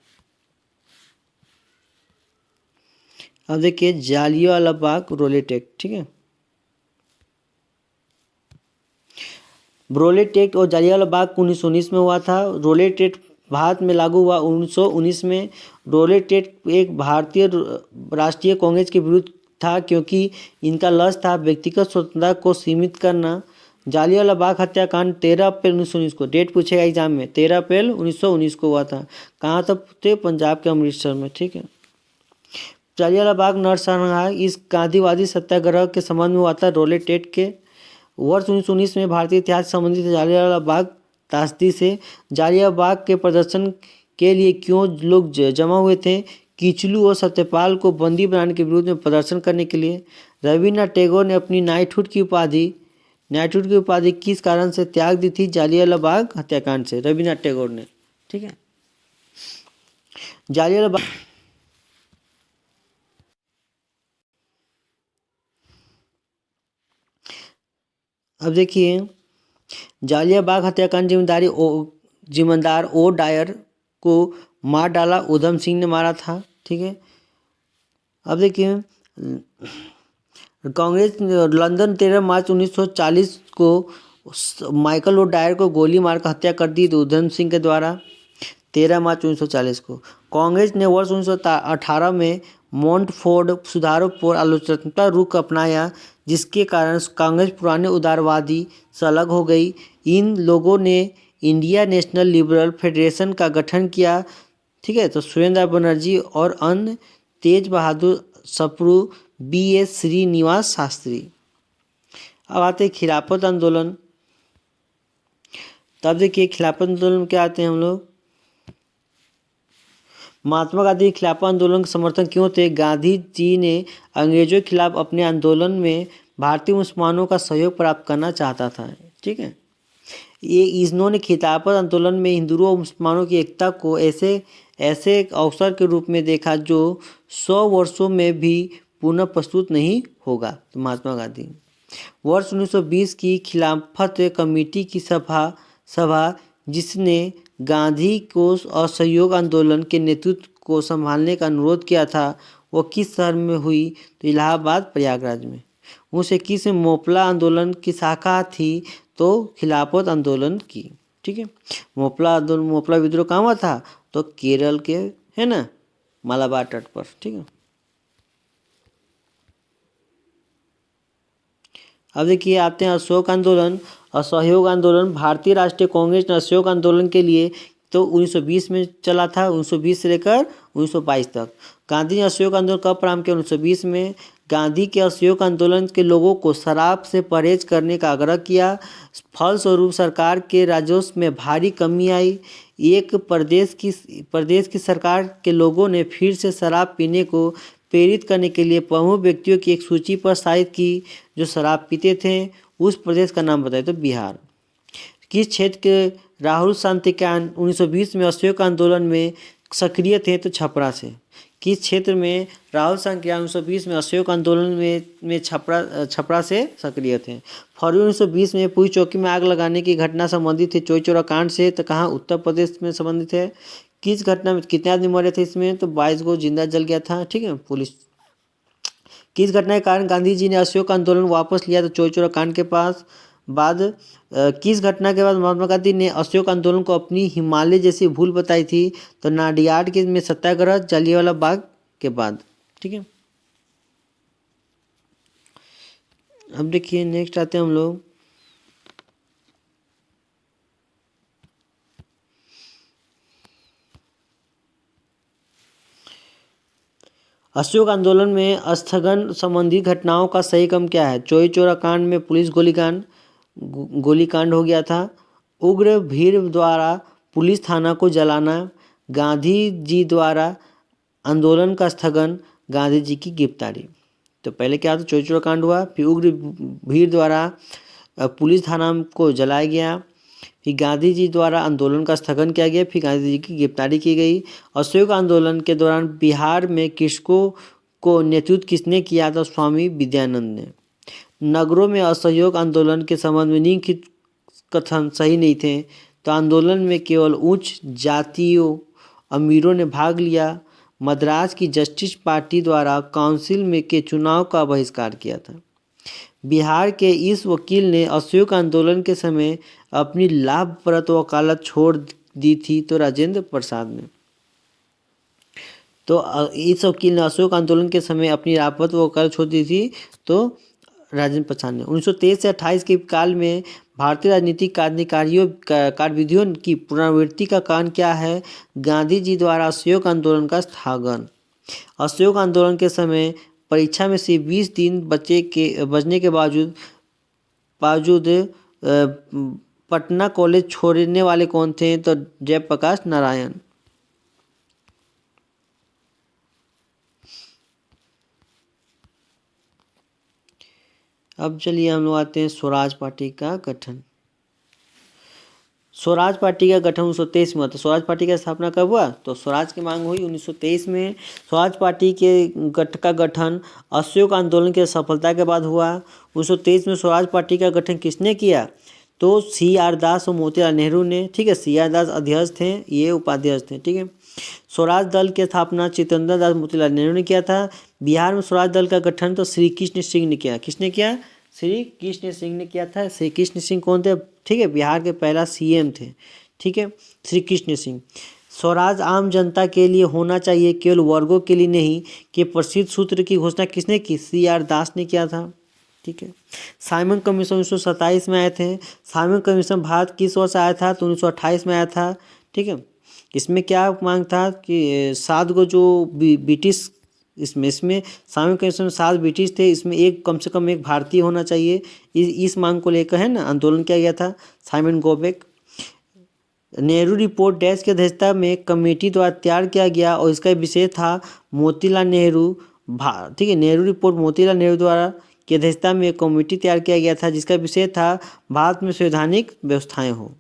अब देखिए जालियांवाला बाग रोलेट एक्ट। ठीक है, रोलेट एक्ट और जालियांवाला बाग 1919 में हुआ था। रोलेट एक्ट भारत में लागू हुआ 1919 में। रोलेट एक्ट एक भारतीय राष्ट्रीय कांग्रेस के विरुद्ध था, क्योंकि इनका लक्ष्य था व्यक्तिगत स्वतंत्रता को सीमित करना। जालियांवाला बाग हत्याकांड 13 अप्रैल 1919 को, डेट पूछेगा एग्जाम में, 13 अप्रैल 1919 को हुआ था। कहाँ तक थे? पंजाब के अमृतसर में। ठीक है, जालियांवाला बाग नरसंहार इस गांधीवादी सत्याग्रह के संबंध में हुआ था रोलेट एक्ट के। वर्ष 1919 में भारतीय इतिहास से संबंधित जालियांवाला बाग त्रासदी से। जालियांवाला बाग के प्रदर्शन के लिए क्यों लोग जमा हुए थे? किचलू और सत्यपाल को बंदी बनाने के विरोध में प्रदर्शन करने के लिए। रविन्द्रनाथ टैगोर ने अपनी नाइटहुड की उपाधि किस कारण से त्याग दी थी? जालियांवाला बाग हत्याकांड से, रविन्द्रनाथ टैगोर ने। ठीक है, जालियांवाला बाग अब देखिए जालियांवाला बाग हत्याकांड जिम्मेदार ओ डायर को मार डाला, उधम सिंह ने मारा था। ठीक है, अब देखिए कांग्रेस लंदन 13 मार्च 1940 को माइकल ओ डायर को गोली मारकर हत्या कर दी उधम सिंह के द्वारा, 13 मार्च 1940 को। कांग्रेस ने वर्ष 1918 में मोंटफोर्ड सुधारों पर आलोचनात्मक रुख अपनाया, जिसके कारण कांग्रेस पुराने उदारवादी से अलग हो गई। इन लोगों ने इंडिया नेशनल लिबरल फेडरेशन का गठन किया। ठीक है, तो सुरेंद्र बनर्जी और अन्य तेज बहादुर सप्रू, B.S. श्रीनिवास शास्त्री। अब आते हैं खिलाफत आंदोलन। तब देखिए खिलाफत आंदोलन में क्या आते हैं हम लोग? महात्मा गांधी खिलाफत आंदोलन के समर्थन क्यों थे? गांधी जी ने अंग्रेजों के खिलाफ अपने आंदोलन में भारतीय मुसलमानों का सहयोग प्राप्त करना चाहता था। ठीक है, इन्होंने खिलाफत आंदोलन में हिंदुओं और मुसलमानों की एकता को ऐसे अवसर के रूप में देखा जो 100 वर्षों में भी पुनः प्रस्तुत नहीं होगा। तो महात्मा गांधी वर्ष 1920 की खिलाफत कमेटी की सभा जिसने गांधी को असहयोग आंदोलन के नेतृत्व को संभालने का अनुरोध किया था, वो किस शहर में हुई? तो इलाहाबाद, प्रयागराज में। उसे किस मोपला आंदोलन की शाखा थी? तो खिलाफत आंदोलन की। ठीक है, मोपला विद्रोह कहाँ हुआ था? तो केरल के, है ना, मालाबार तट पर। ठीक है, अब देखिए आते हैं अशोक आंदोलन, असहयोग आंदोलन। भारतीय राष्ट्रीय कांग्रेस ने असहयोग आंदोलन के लिए तो 1920 में चला था, 1920 से लेकर 1922 तक। गांधी ने असहयोग आंदोलन कब प्रारंभ किया? 1920 में। गांधी के असहयोग आंदोलन के लोगों को शराब से परहेज करने का आग्रह किया। फलस्वरूप सरकार के राजस्व में भारी कमी आई। एक प्रदेश की सरकार के लोगों ने फिर से शराब पीने को प्रेरित करने के लिए प्रमुख व्यक्तियों की एक सूची प्रसारित की जो शराब पीते थे। उस प्रदेश का नाम बताए तो बिहार। किस क्षेत्र के राहुल शांतिकायन 1920 में असहयोग आंदोलन में सक्रिय थे तो छपरा से। किस क्षेत्र में राहुल शांतिकायन 1920 में असहयोग आंदोलन में छपरा से सक्रिय थे। फरवरी 1920 में पुरी चौकी में आग लगाने की घटना संबंधित थी चौरी चौरा कांड से, तो कहाँ उत्तर प्रदेश में संबंधित है। किस घटना में कितने आदमी मरे थे इसमें, तो 22 को जिंदा जल गया था, ठीक है पुलिस। किस घटना के कारण गांधी जी ने असहयोग आंदोलन वापस लिया तो चौरी चौरा कांड के बाद किस घटना के बाद महात्मा गांधी ने असहयोग आंदोलन को अपनी हिमालय जैसी भूल बताई थी, तो नाडियाड के में सत्याग्रह जलियांवाला बाग के बाद, ठीक है। अब देखिए नेक्स्ट आते हैं हम लोग असहयोग आंदोलन में स्थगन संबंधी घटनाओं का सही क्रम क्या है। चौरी चौरा कांड में पुलिस गोलीकांड हो गया था। उग्र भीड़ द्वारा पुलिस थाना को जलाना, गांधी जी द्वारा आंदोलन का स्थगन, गांधी जी की गिरफ्तारी। तो पहले क्या था, चौरी चौरा कांड हुआ, फिर उग्र भीड़ द्वारा पुलिस थाना को जलाया गया, फिर गांधी जी द्वारा आंदोलन का स्थगन किया गया, फिर गांधी जी की गिरफ्तारी की गई। असहयोग आंदोलन के दौरान बिहार में कृषकों को नेतृत्व किसने किया था, स्वामी विद्यानंद ने। नगरों में असहयोग आंदोलन के संबंध में निम्नलिखित कथन सही नहीं थे, तो आंदोलन में केवल उच्च जातियों अमीरों ने भाग लिया। मद्रास की जस्टिस पार्टी द्वारा काउंसिल में के चुनाव का बहिष्कार किया था। बिहार के इस वकील ने असहयोग आंदोलन के समय अपनी लाभप्रद वकालत छोड़ दी थी, तो राजेंद्र प्रसाद ने। तो इस वकील ने असहयोग आंदोलन के समय अपनी लाभप्रद वकालत छोड़ दी थी, तो राजेंद्र प्रसाद ने। 1923 से 28 के काल में भारतीय राजनीतिक कार्यविधियों की पुनरावृत्ति का कारण क्या है, गांधी जी द्वारा असहयोग आंदोलन का स्थगन। असहयोग आंदोलन के समय परीक्षा में से 20 दिन बचने के बावजूद पटना कॉलेज छोड़ने वाले कौन थे, तो जयप्रकाश नारायण। अब चलिए हम लोग आते हैं स्वराज पार्टी का गठन। स्वराज पार्टी का गठन 1923 में हुआ। तो स्वराज पार्टी का स्थापना कब हुआ, तो स्वराज की मांग हुई 1923 में। स्वराज पार्टी के का गठन असहयोग आंदोलन की सफलता के बाद हुआ। 1923 में स्वराज पार्टी का गठन किसने किया, तो CR दास और मोतीलाल नेहरू ने, ठीक है। CR दास अध्यक्ष थे, ये उपाध्यक्ष थे, ठीक है। स्वराज दल की स्थापना चित्तरंजन दास मोतीलाल नेहरू ने किया था। बिहार में स्वराज दल का गठन तो श्री कृष्ण सिंह ने किया। किसने किया, श्री कृष्ण सिंह ने किया था। श्री कृष्ण सिंह कौन थे, ठीक है, बिहार के पहला CM थे, ठीक है, श्री कृष्ण सिंह। स्वराज आम जनता के लिए होना चाहिए, केवल वर्गों के लिए नहीं, के प्रसिद्ध सूत्र की घोषणा किसने की, CR दास ने किया था, ठीक है। साइमन कमीशन 1927 में आए थे। साइमन कमीशन भारत किस वर्ष आया था, तो 1928 में आया था, ठीक है। इसमें क्या मांग था कि 7 गो जो ब्रिटिश, इसमें साइमन कमीशन में 7 ब्रिटिश थे, इसमें एक कम से कम एक भारतीय होना चाहिए। इस मांग को लेकर है ना आंदोलन किया गया था। साइमन गोबेक। नेहरू रिपोर्ट डैश की अध्यक्षता में कमेटी द्वारा तैयार किया गया और इसका विषय था मोतीलाल नेहरू, ठीक है। नेहरू रिपोर्ट मोतीलाल नेहरू द्वारा की अध्यक्षता में एक कमेटी तैयार किया गया था जिसका विषय था भारत में संवैधानिक व्यवस्थाएं हो।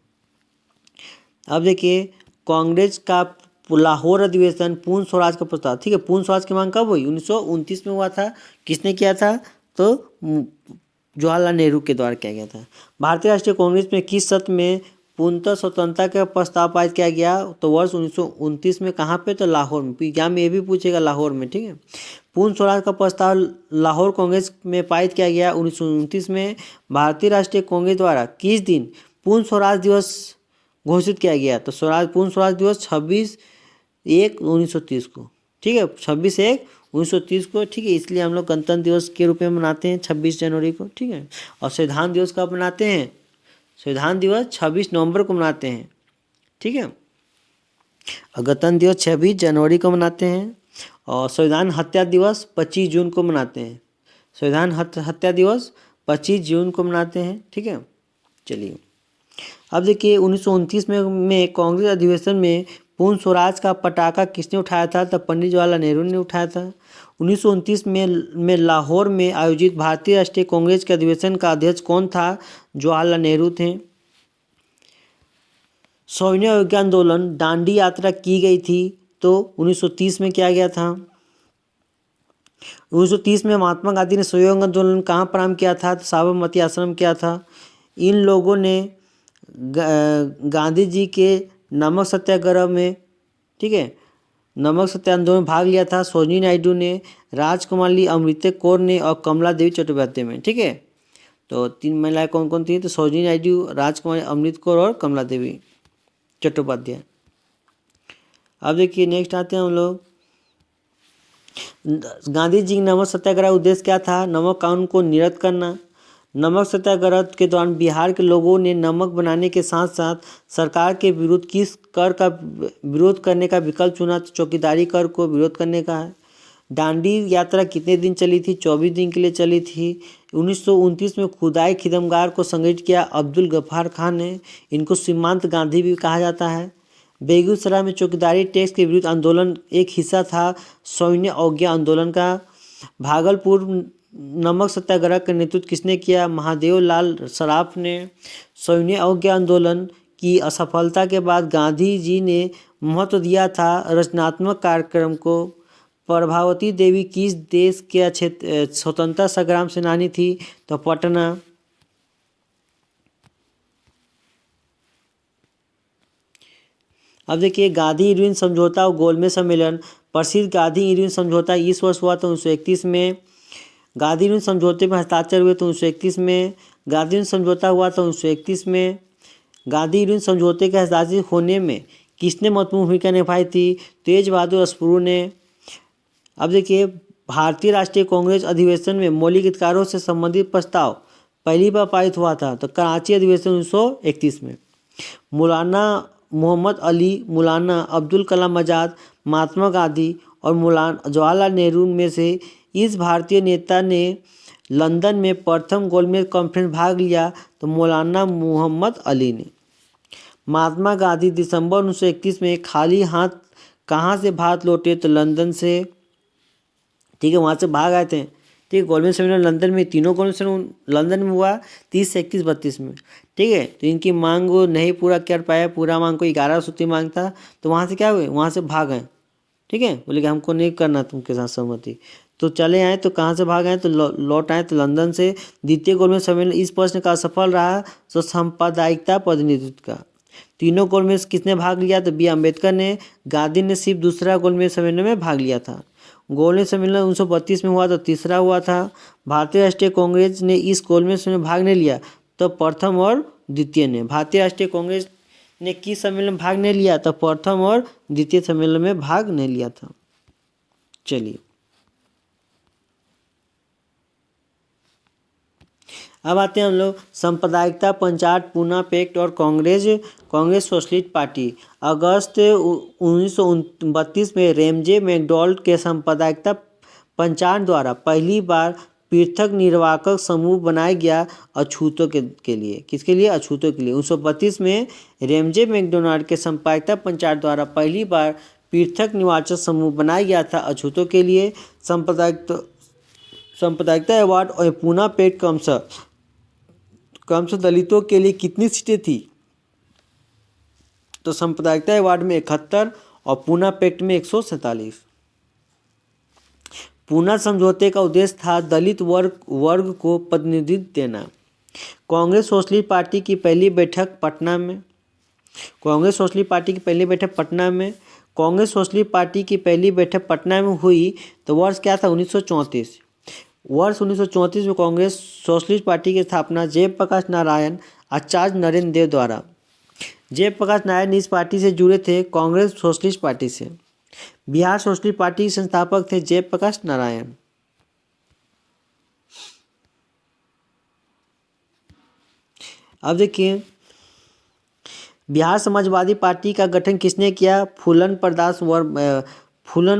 अब देखिए कांग्रेस का लाहौर अधिवेशन पूर्ण स्वराज का प्रस्ताव, ठीक है। पूर्ण स्वराज की मांग कब हुई, 1929 में हुआ था। किसने किया था, तो जवाहरलाल नेहरू के द्वारा किया गया था। भारतीय राष्ट्रीय कांग्रेस में किस सत्र में पूर्णतः स्वतंत्रता का प्रस्ताव पारित किया गया, तो वर्ष 1929 में। कहाँ पे, तो लाहौर में। एग्जाम में ये भी पूछेगा लाहौर में, ठीक है। पूर्ण स्वराज का प्रस्ताव लाहौर कांग्रेस में पारित किया गया 1929 में। भारतीय राष्ट्रीय कांग्रेस द्वारा किस दिन पूर्ण स्वराज दिवस घोषित किया गया, तो पूर्ण स्वराज दिवस 26/1/1930 को, ठीक है। 26/1/1930 को, ठीक है। इसलिए हम लोग गणतंत्र दिवस के रूप में मनाते हैं 26 जनवरी को, ठीक है। और संविधान दिवस कब मनाते हैं, संविधान दिवस 26 नवंबर को मनाते हैं, ठीक है। और गणतंत्र दिवस 26 जनवरी को मनाते हैं। और संविधान हत्या दिवस 25 जून को मनाते हैं। संविधान हत्या दिवस 25 जून को मनाते हैं, ठीक है। चलिए अब देखिए 1929 में कांग्रेस अधिवेशन में पूर्ण स्वराज का पटाखा किसने उठाया था? तब पंडित जवाहरलाल नेहरू ने उठाया था। 1929 में लाहौर में आयोजित भारतीय राष्ट्रीय कांग्रेस के अधिवेशन का अध्यक्ष कौन था? जवाहरलाल नेहरू थे। सविनय अवज्ञा आंदोलन दांडी यात्रा की गई थी तो 1930 में किया गया था। 1930 में महात्मा गांधी ने सहयोग आंदोलन कहाँ प्रारंभ किया था? तो साबरमती आश्रम किया था। इन लोगों ने गांधी जी के नमक सत्याग्रह में, ठीक है, नमक सत्याग्रह आंदोलन में भाग लिया था। सरोजिनी नायडू ने, राजकुमारी अमृता कौर ने और कमला देवी चट्टोपाध्याय में, ठीक है। तो 3 महिलाएं कौन कौन थी? तो सरोजिनी नायडू, राजकुमारी अमृता कौर और कमला देवी चट्टोपाध्याय। अब देखिए नेक्स्ट आते हैं हम लोग। गांधी जी नमक सत्याग्रह उद्देश्य क्या था? नमक कानून को निरस्त करना। नमक सत्याग्रह के दौरान बिहार के लोगों ने नमक बनाने के साथ साथ सरकार के विरुद्ध किस कर का विरोध करने का विकल्प चुना? तो चौकीदारी कर को विरोध करने का है। दांडी यात्रा कितने दिन चली थी? 24 दिन के लिए चली थी। 1929 में खुदाई खिदमगार को संगठित किया अब्दुल गफ्फार खान ने। इनको सीमांत गांधी भी कहा जाता है। बेगूसराय में चौकीदारी टैक्स के विरुद्ध आंदोलन एक हिस्सा था सविनय अवज्ञा आंदोलन का। भागलपुर नमक सत्याग्रह का नेतृत्व किसने किया? महादेव लाल सराफ ने। सविनय अवज्ञा आंदोलन की असफलता के बाद गांधी जी ने महत्व दिया था रचनात्मक कार्यक्रम को। प्रभावती देवी किस देश के स्वतंत्रता संग्राम सेनानी थी? तो पटना। अब देखिए गांधी इरविन समझौता और गोलमेज सम्मेलन। प्रसिद्ध गांधी इरविन समझौता इस वर्ष हुआ था 1931 में। गांधी इरविन समझौते में हस्ताक्षर हुए तो 1931 में। गांधी इरविन समझौता हुआ था 1931 में। गांधी इरविन समझौते के हस्ताक्षर होने में किसने महत्वपूर्ण भूमिका निभाई थी? तेज बहादुर स्प्रू ने। अब देखिए भारतीय राष्ट्रीय कांग्रेस अधिवेशन में मौलिक अधिकारों से संबंधित प्रस्ताव पहली बार पारित हुआ था तो कराची अधिवेशन 1931 में। मौलाना मोहम्मद अली, मौलाना अब्दुल कलाम आज़ाद, महात्मा गांधी और मौलाना जवाहरलाल नेहरू में से इस भारतीय नेता ने लंदन में प्रथम गोलमेज कॉन्फ्रेंस भाग लिया? तो मौलाना मोहम्मद अली ने। महात्मा गांधी दिसंबर 1931 में खाली हाथ कहाँ से भारत लौटे? तो लंदन से, ठीक है, वहाँ से भाग आए थे। ठीक है, गोलमेज सम्मेलन लंदन में, तीनों गोलमेज सम्मेलन लंदन में हुआ 30 से 31-32 में। ठीक है, तो इनकी मांग वो नहीं पूरा कर पाया, पूरा मांग को 11 सूत्री मांग था, तो वहाँ से क्या हुए, वहाँ से भाग आए। ठीक है, बोले कि हमको नहीं करना तुमके साथ सहमति, तो चले आए। तो कहाँ से भाग आए? तो लौट आए तो लंदन से। द्वितीय गोलमेज सम्मेलन इस प्रश्न का सफल रहा तो सांप्रदायिकता प्रतिनिधित्व का। तीनों गोलमेज किसने भाग लिया? तो बी अम्बेडकर ने। गांधी ने सिर्फ दूसरा गोलमेज सम्मेलन में भाग लिया था। गोलमेज सम्मेलन 1932 में हुआ तो तीसरा हुआ था। भारतीय राष्ट्रीय कांग्रेस ने इस गोलमेज सम्मेलन में भाग नहीं लिया तो प्रथम और द्वितीय ने। भारतीय राष्ट्रीय कांग्रेस ने किस सम्मेलन में भाग नहीं लिया? तो प्रथम और द्वितीय सम्मेलन में भाग नहीं लिया था। चलिए अब आते हैं हम लोग सांप्रदायिकता, पंचायत, पूना पैक्ट और कांग्रेस सोशलिस्ट पार्टी। अगस्त 1932 में रेमजे मैकडॉनल्ड के सांप्रदायिकता पंचायत द्वारा पहली बार पृथक निर्वाचक समूह बनाया गया अछूतों के लिए। किसके लिए? अछूतों के लिए। 1932 में रेमजे मैकडॉनल्ड के सांप्रदायिकता पंचायत द्वारा पहली बार पृथक निर्वाचक समूह बनाया गया था अछूतों के लिए। सांप्रदायिकता अवार्ड और पूना पैक्ट क्रमशः दलितों के लिए कितनी सीटें थी? तो सांप्रदायिकता अवार्ड में 71 और पूना पैक्ट में 147। पूना समझौते का उद्देश्य था दलित वर्ग को प्रतिनिधित्व देना। कांग्रेस सोशलिस्ट पार्टी की पहली बैठक पटना में। कांग्रेस सोशलिस्ट पार्टी की पहली बैठक पटना में। कांग्रेस सोशलिस्ट पार्टी की पहली बैठक पटना में हुई तो वर्ष क्या था? 1934। वर्ष 1934 में कांग्रेस सोशलिस्ट पार्टी की स्थापना जयप्रकाश नारायण आचार्य नरेंद्र देव द्वारा। जयप्रकाश नारायण इस पार्टी से जुड़े थे कांग्रेस सोशलिस्ट पार्टी से। बिहार सोशलिस्ट पार्टी के संस्थापक थे जयप्रकाश नारायण। अब देखिए बिहार समाजवादी पार्टी का गठन किसने किया? फूलन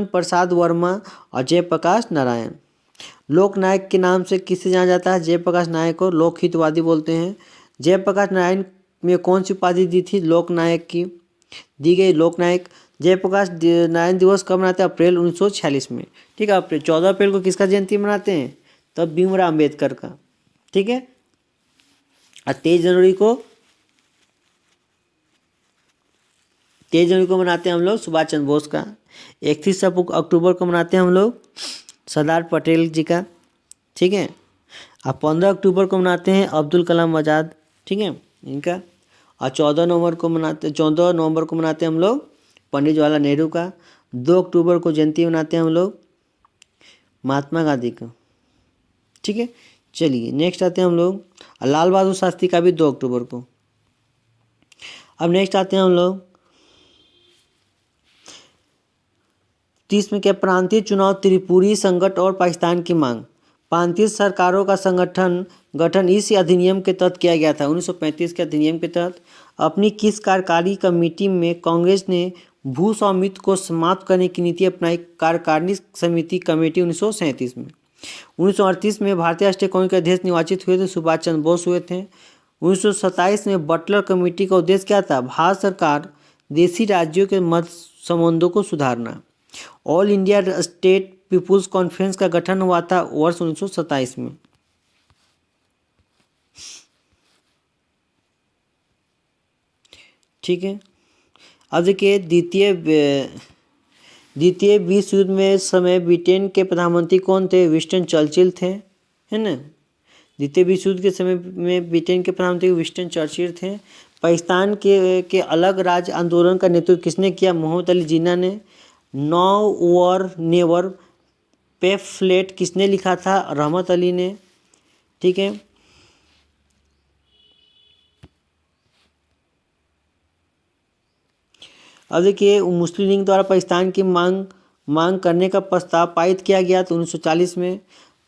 प्रसाद वर्मा और जयप्रकाश नारायण। लोकनायक के नाम से किसे जाना जाता है? जयप्रकाश नारायण को लोकहितवादी बोलते हैं। जयप्रकाश नारायण में कौन सी उपाधि दी थी लोकनायक की? दी गई लोकनायक। जयप्रकाश नारायण दिवस कब मनाते हैं? अप्रैल 1946 में। ठीक है, अप्रैल 14 अप्रैल को किसका जयंती मनाते हैं? तब भीमराव अम्बेडकर का। ठीक है, और 23 जनवरी को मनाते हैं हम लोग सुभाष चंद्र बोस का। 31 अक्टूबर को मनाते हैं हम लोग सरदार पटेल जी का। ठीक है, और 15 अक्टूबर को मनाते हैं अब्दुल कलाम आज़ाद। ठीक है, इनका। और 14 नवंबर को मनाते हैं हम लोग पंडित जवाहरलाल नेहरू का। 2 अक्टूबर को जयंती मनाते हैं हम लोग महात्मा गांधी का। ठीक है, चलिए नेक्स्ट आते हैं हम लोग लाल बहादुर शास्त्री का भी 2 अक्टूबर को। अब नेक्स्ट आते हैं हम लोग 30 में क्या? प्रांतीय चुनाव त्रिपुरी संकट और पाकिस्तान की मांग। प्रांतीय सरकारों का गठन इस अधिनियम के तहत किया गया था 1935 के अधिनियम के तहत। अपनी किस कार्यकारी कमेटी में कांग्रेस ने भू स्वामित्व को समाप्त करने की नीति अपनाई? कार्यकारिणी समिति कमेटी 1937 में। 1938 में भारतीय राष्ट्रीय कांग्रेस के अध्यक्ष निर्वाचित हुए थे सुभाष चंद्र बोस हुए थे। 1927 में बटलर कमेटी का उद्देश्य क्या था? भारत सरकार देशी राज्यों के मध्य संबंधों को सुधारना। All India State People's Conference का गठन हुआ था वर्ष 1927 में। ठीक है, अब देखिए द्वितीय विश्व युद्ध में समय ब्रिटेन के प्रधानमंत्री कौन थे? विंस्टन चर्चिल थे, है ना। द्वितीय विश्व युद्ध के समय में ब्रिटेन के प्रधानमंत्री विंस्टन चर्चिल थे। पाकिस्तान के अलग राज्य आंदोलन का नेतृत्व किसने किया? मोहम्मद अली जिन्ना ने। नो वॉर नेवर पैम्फलेट किसने लिखा था? रहमत अली ने। ठीक है, अब देखिए मुस्लिम लीग द्वारा पाकिस्तान की मांग करने का प्रस्ताव पारित किया गया तो 1940 में।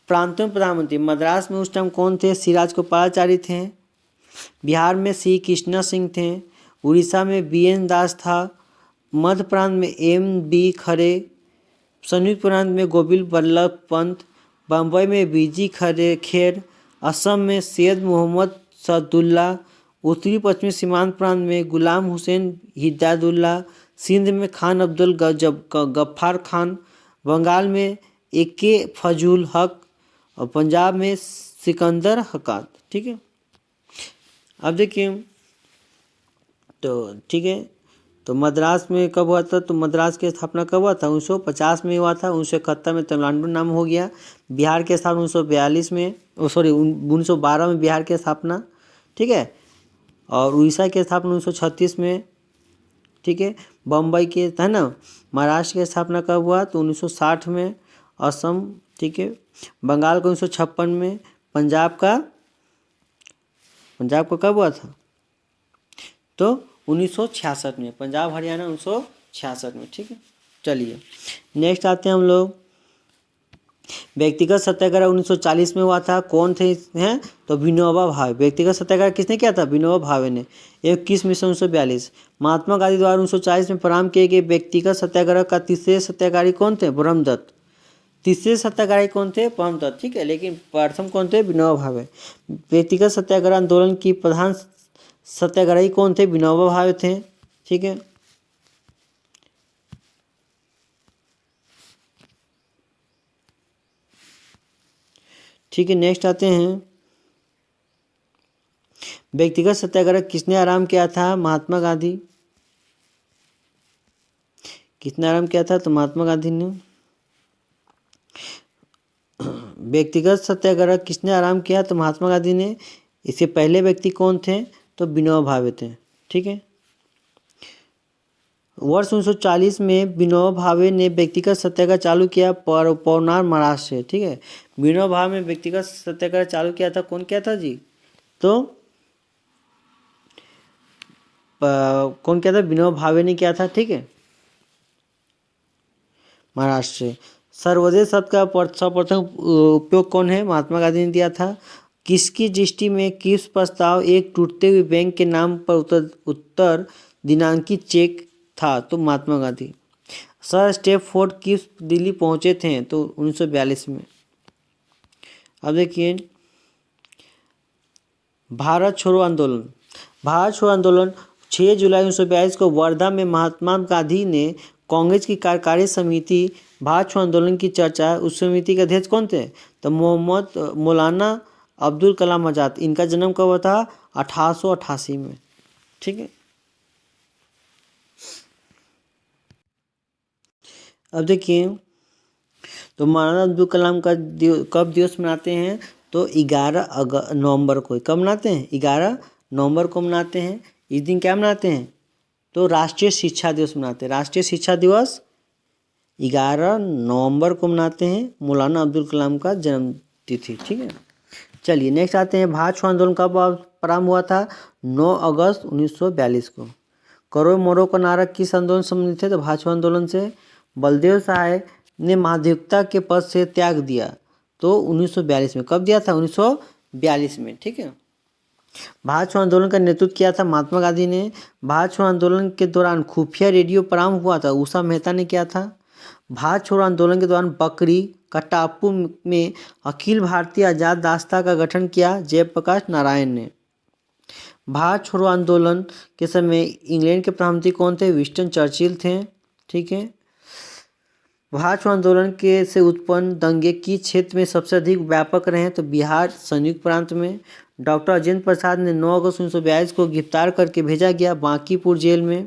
प्रांतों में प्रधानमंत्री मद्रास में उस टाइम कौन थे? सिराज गोपालाचारी थे। बिहार में सी कृष्णा सिंह थे। उड़ीसा में BN दास था। मध्य प्रांत में MB खरे। संयुक्त प्रांत में गोविंद बल्लभ पंत। बम्बई में BG खेर। असम में सैयद मोहम्मद सदुल्ला। उत्तरी पश्चिमी सीमांत प्रांत में गुलाम हुसैन हिदायतुल्ला। सिंध में खान अब्दुल गफ्फार खान। बंगाल में AK फजूल हक और पंजाब में सिकंदर हकात। ठीक है, अब देखिए तो ठीक है, तो मद्रास में कब हुआ था? तो मद्रास की स्थापना कब हुआ था? 1950 में हुआ था। 1971 में तमिलनाडु नाम हो गया। बिहार के स्थापना 1942 में 1912 में बिहार की स्थापना। ठीक है, और उड़ीसा की स्थापना 1936 में। ठीक है, बम्बई के है ना। महाराष्ट्र की स्थापना कब हुआ? तो 1960 में। असम, ठीक है, बंगाल को 1956 में। पंजाब का कब हुआ था? तो 1966 में। पंजाब हरियाणा 1966 में। ठीक है, चलिए नेक्स्ट आते हैं हम लोग व्यक्तिगत सत्याग्रह 1940 में हुआ था। कौन थे हैं? तो विनोबा भावे। व्यक्तिगत सत्याग्रह किसने किया था? विनोबा भावे ने। 21 मई 1942। महात्मा गांधी द्वारा 1940 में प्रारंभ किए गए व्यक्तिगत सत्याग्रह का तीसरे सत्याग्रही कौन थे? ब्रह्मदत्त। तीसरे सत्याग्रही कौन थे? ब्रह्मदत्त। ठीक है, लेकिन प्रथम कौन थे? विनोबा भावे। व्यक्तिगत सत्याग्रह आंदोलन की प्रधान सत्याग्रही कौन थे? विनोबा भावे थे। ठीक है, ठीक है, नेक्स्ट आते हैं व्यक्तिगत सत्याग्रह किसने आरंभ किया था? महात्मा गांधी। किसने आरंभ किया था? तो महात्मा गांधी ने। व्यक्तिगत सत्याग्रह किसने आरंभ किया? तो महात्मा गांधी ने। इसके पहले व्यक्ति कौन थे? तो विनोबा भावे थे। ठीक है, वर्ष 1940 में विनोबा भावे ने व्यक्तिगत सत्याग्रह चालू किया पौनार महाराष्ट्र से। ठीक है, विनोबा भावे ने व्यक्तिगत सत्याग्रह चालू किया था। कौन किया था जी? तो कौन किया था? विनोबा भावे ने किया था। ठीक है, महाराष्ट्र से। सर्वोदय शब्द का सर्वप्रथम उपयोग कौन है? महात्मा गांधी ने दिया था। किसकी दृष्टि में किस प्रस्ताव एक टूटते हुए बैंक के नाम पर उत्तर दिनांकित चेक था? तो महात्मा गांधी। सर स्टैफोर्ड किस दिल्ली पहुंचे थे? तो 1942 में। अब देखिए भारत छोड़ो आंदोलन। भारत छोड़ो आंदोलन 6 जुलाई 1942 को वर्धा में महात्मा गांधी ने कांग्रेस की कार्यकारी समिति भारत छोड़ो आंदोलन की चर्चा। उस समिति के अध्यक्ष कौन थे? तो मौलाना अब्दुल कलाम आज़ाद। इनका जन्म कब हुआ था? 1888 में। ठीक है, अब देखिए, तो मौलाना अब्दुल कलाम का कब दिवस मनाते हैं? तो 11 नवंबर को। कब मनाते हैं? 11 नवंबर को मनाते हैं। इस दिन क्या मनाते हैं? तो राष्ट्रीय शिक्षा दिवस मनाते हैं। राष्ट्रीय शिक्षा दिवस 11 नवंबर को मनाते हैं, मौलाना अब्दुल कलाम का जन्म तिथि। ठीक है, चलिए नेक्स्ट आते हैं। भारत छोड़ो आंदोलन कब प्रारंभ हुआ था? 9 अगस्त 1942 को। करो मोरो का नारा किस आंदोलन से संबंधित है? तो भारत छोड़ो आंदोलन से। बलदेव सहाय ने महाधिवक्ता के पद से त्याग दिया तो 1942 में। कब दिया था? 1942 में। ठीक है, भारत छोड़ो आंदोलन का नेतृत्व किया था महात्मा गांधी ने। भारत छोड़ो आंदोलन के दौरान खुफिया रेडियो प्रारंभ हुआ था, उषा मेहता ने किया था। भारत छोड़ो आंदोलन के दौरान बकरी का टापू में अखिल भारतीय आजाद रास्ता का गठन किया जयप्रकाश नारायण ने। भारत छोड़ो आंदोलन के समय इंग्लैंड के प्रधानमंत्री कौन थे? विंस्टन चर्चिल थे। ठीक है, भारत छोड़ो आंदोलन के से उत्पन्न दंगे किस क्षेत्र में सबसे अधिक व्यापक रहे? तो बिहार संयुक्त प्रांत में। डॉक्टर राजेंद्र प्रसाद ने 9 अगस्त 1942 को गिरफ्तार करके भेजा गया बांकीपुर जेल में।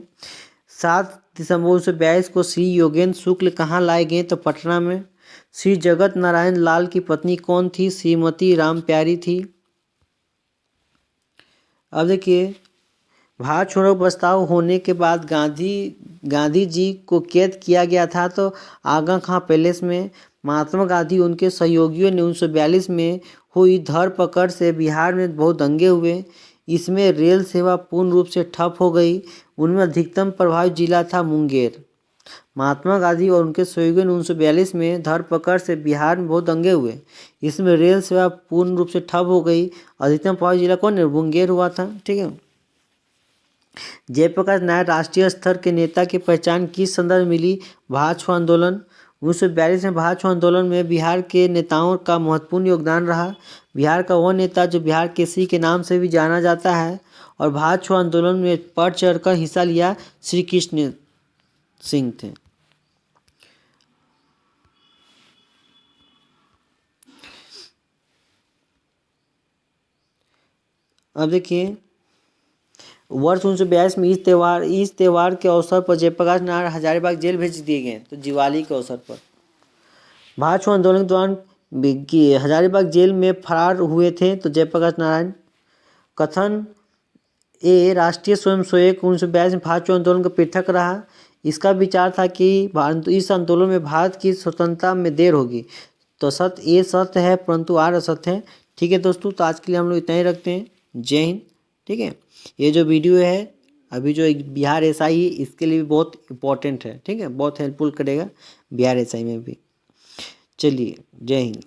7 दिसंबर 1942 को श्री योगेंद्र शुक्ल कहाँ लाए गए? तो पटना में। श्री जगत नारायण लाल की पत्नी कौन थी? श्रीमती राम प्यारी थी। अब देखिए, भारत छोड़ो प्रस्ताव होने के बाद गांधी जी को कैद किया गया था तो आगा खां पैलेस में। महात्मा गांधी उनके सहयोगियों ने 1942 में हुई धरपकड़ से बिहार में बहुत दंगे हुए। इसमें रेल सेवा पूर्ण रूप से ठप हो गई। उनमें अधिकतम प्रभावित जिला था मुंगेर। महात्मा गांधी और उनके सहयोगियों ने 1942 में धरपकड़ से बिहार में बहुत दंगे हुए। इसमें रेल सेवा पूर्ण रूप से ठप हो गई। अधिकतम प्रभावित जिला कौन है? मुंगेर हुआ था। ठीक है, जयप्रकाश नारायण राष्ट्रीय स्तर के नेता की पहचान किस संदर्भ में मिली? भारत छोड़ो आंदोलन। 1942 में भारत छोड़ो आंदोलन में बिहार के नेताओं का महत्वपूर्ण योगदान रहा। बिहार का वह नेता जो बिहार केसरी के नाम से भी जाना जाता है और भारत छोड़ो आंदोलन में बढ़ चढ़कर हिस्सा लिया श्री कृष्ण सिंह थे। अब देखिए, वर्ष 1942 में इस त्यौहार के अवसर पर जयप्रकाश नारायण हजारीबाग जेल भेज दिए गए। तो दिवाली के अवसर पर भारत छोड़ो आंदोलन के दौरान हजारीबाग जेल में फरार हुए थे तो जयप्रकाश नारायण। कथन ए राष्ट्रीय स्वयंसेवक 1942 में भारत छोड़ो आंदोलन का पृथक रहा। इसका विचार था कि इस आंदोलन में भारत की स्वतंत्रता में देर होगी। तो सत्य ए सत्य है परंतु आर असत्य है। ठीक है दोस्तों, तो आज के लिए हम लोग इतना ही रखते हैं। जय हिंद। ठीक है, ये जो वीडियो है अभी जो बिहार एसआई है इसके लिए भी बहुत इम्पोर्टेंट है। ठीक है, बहुत हेल्पफुल करेगा बिहार एसआई में भी। चलिए, जय हिंद।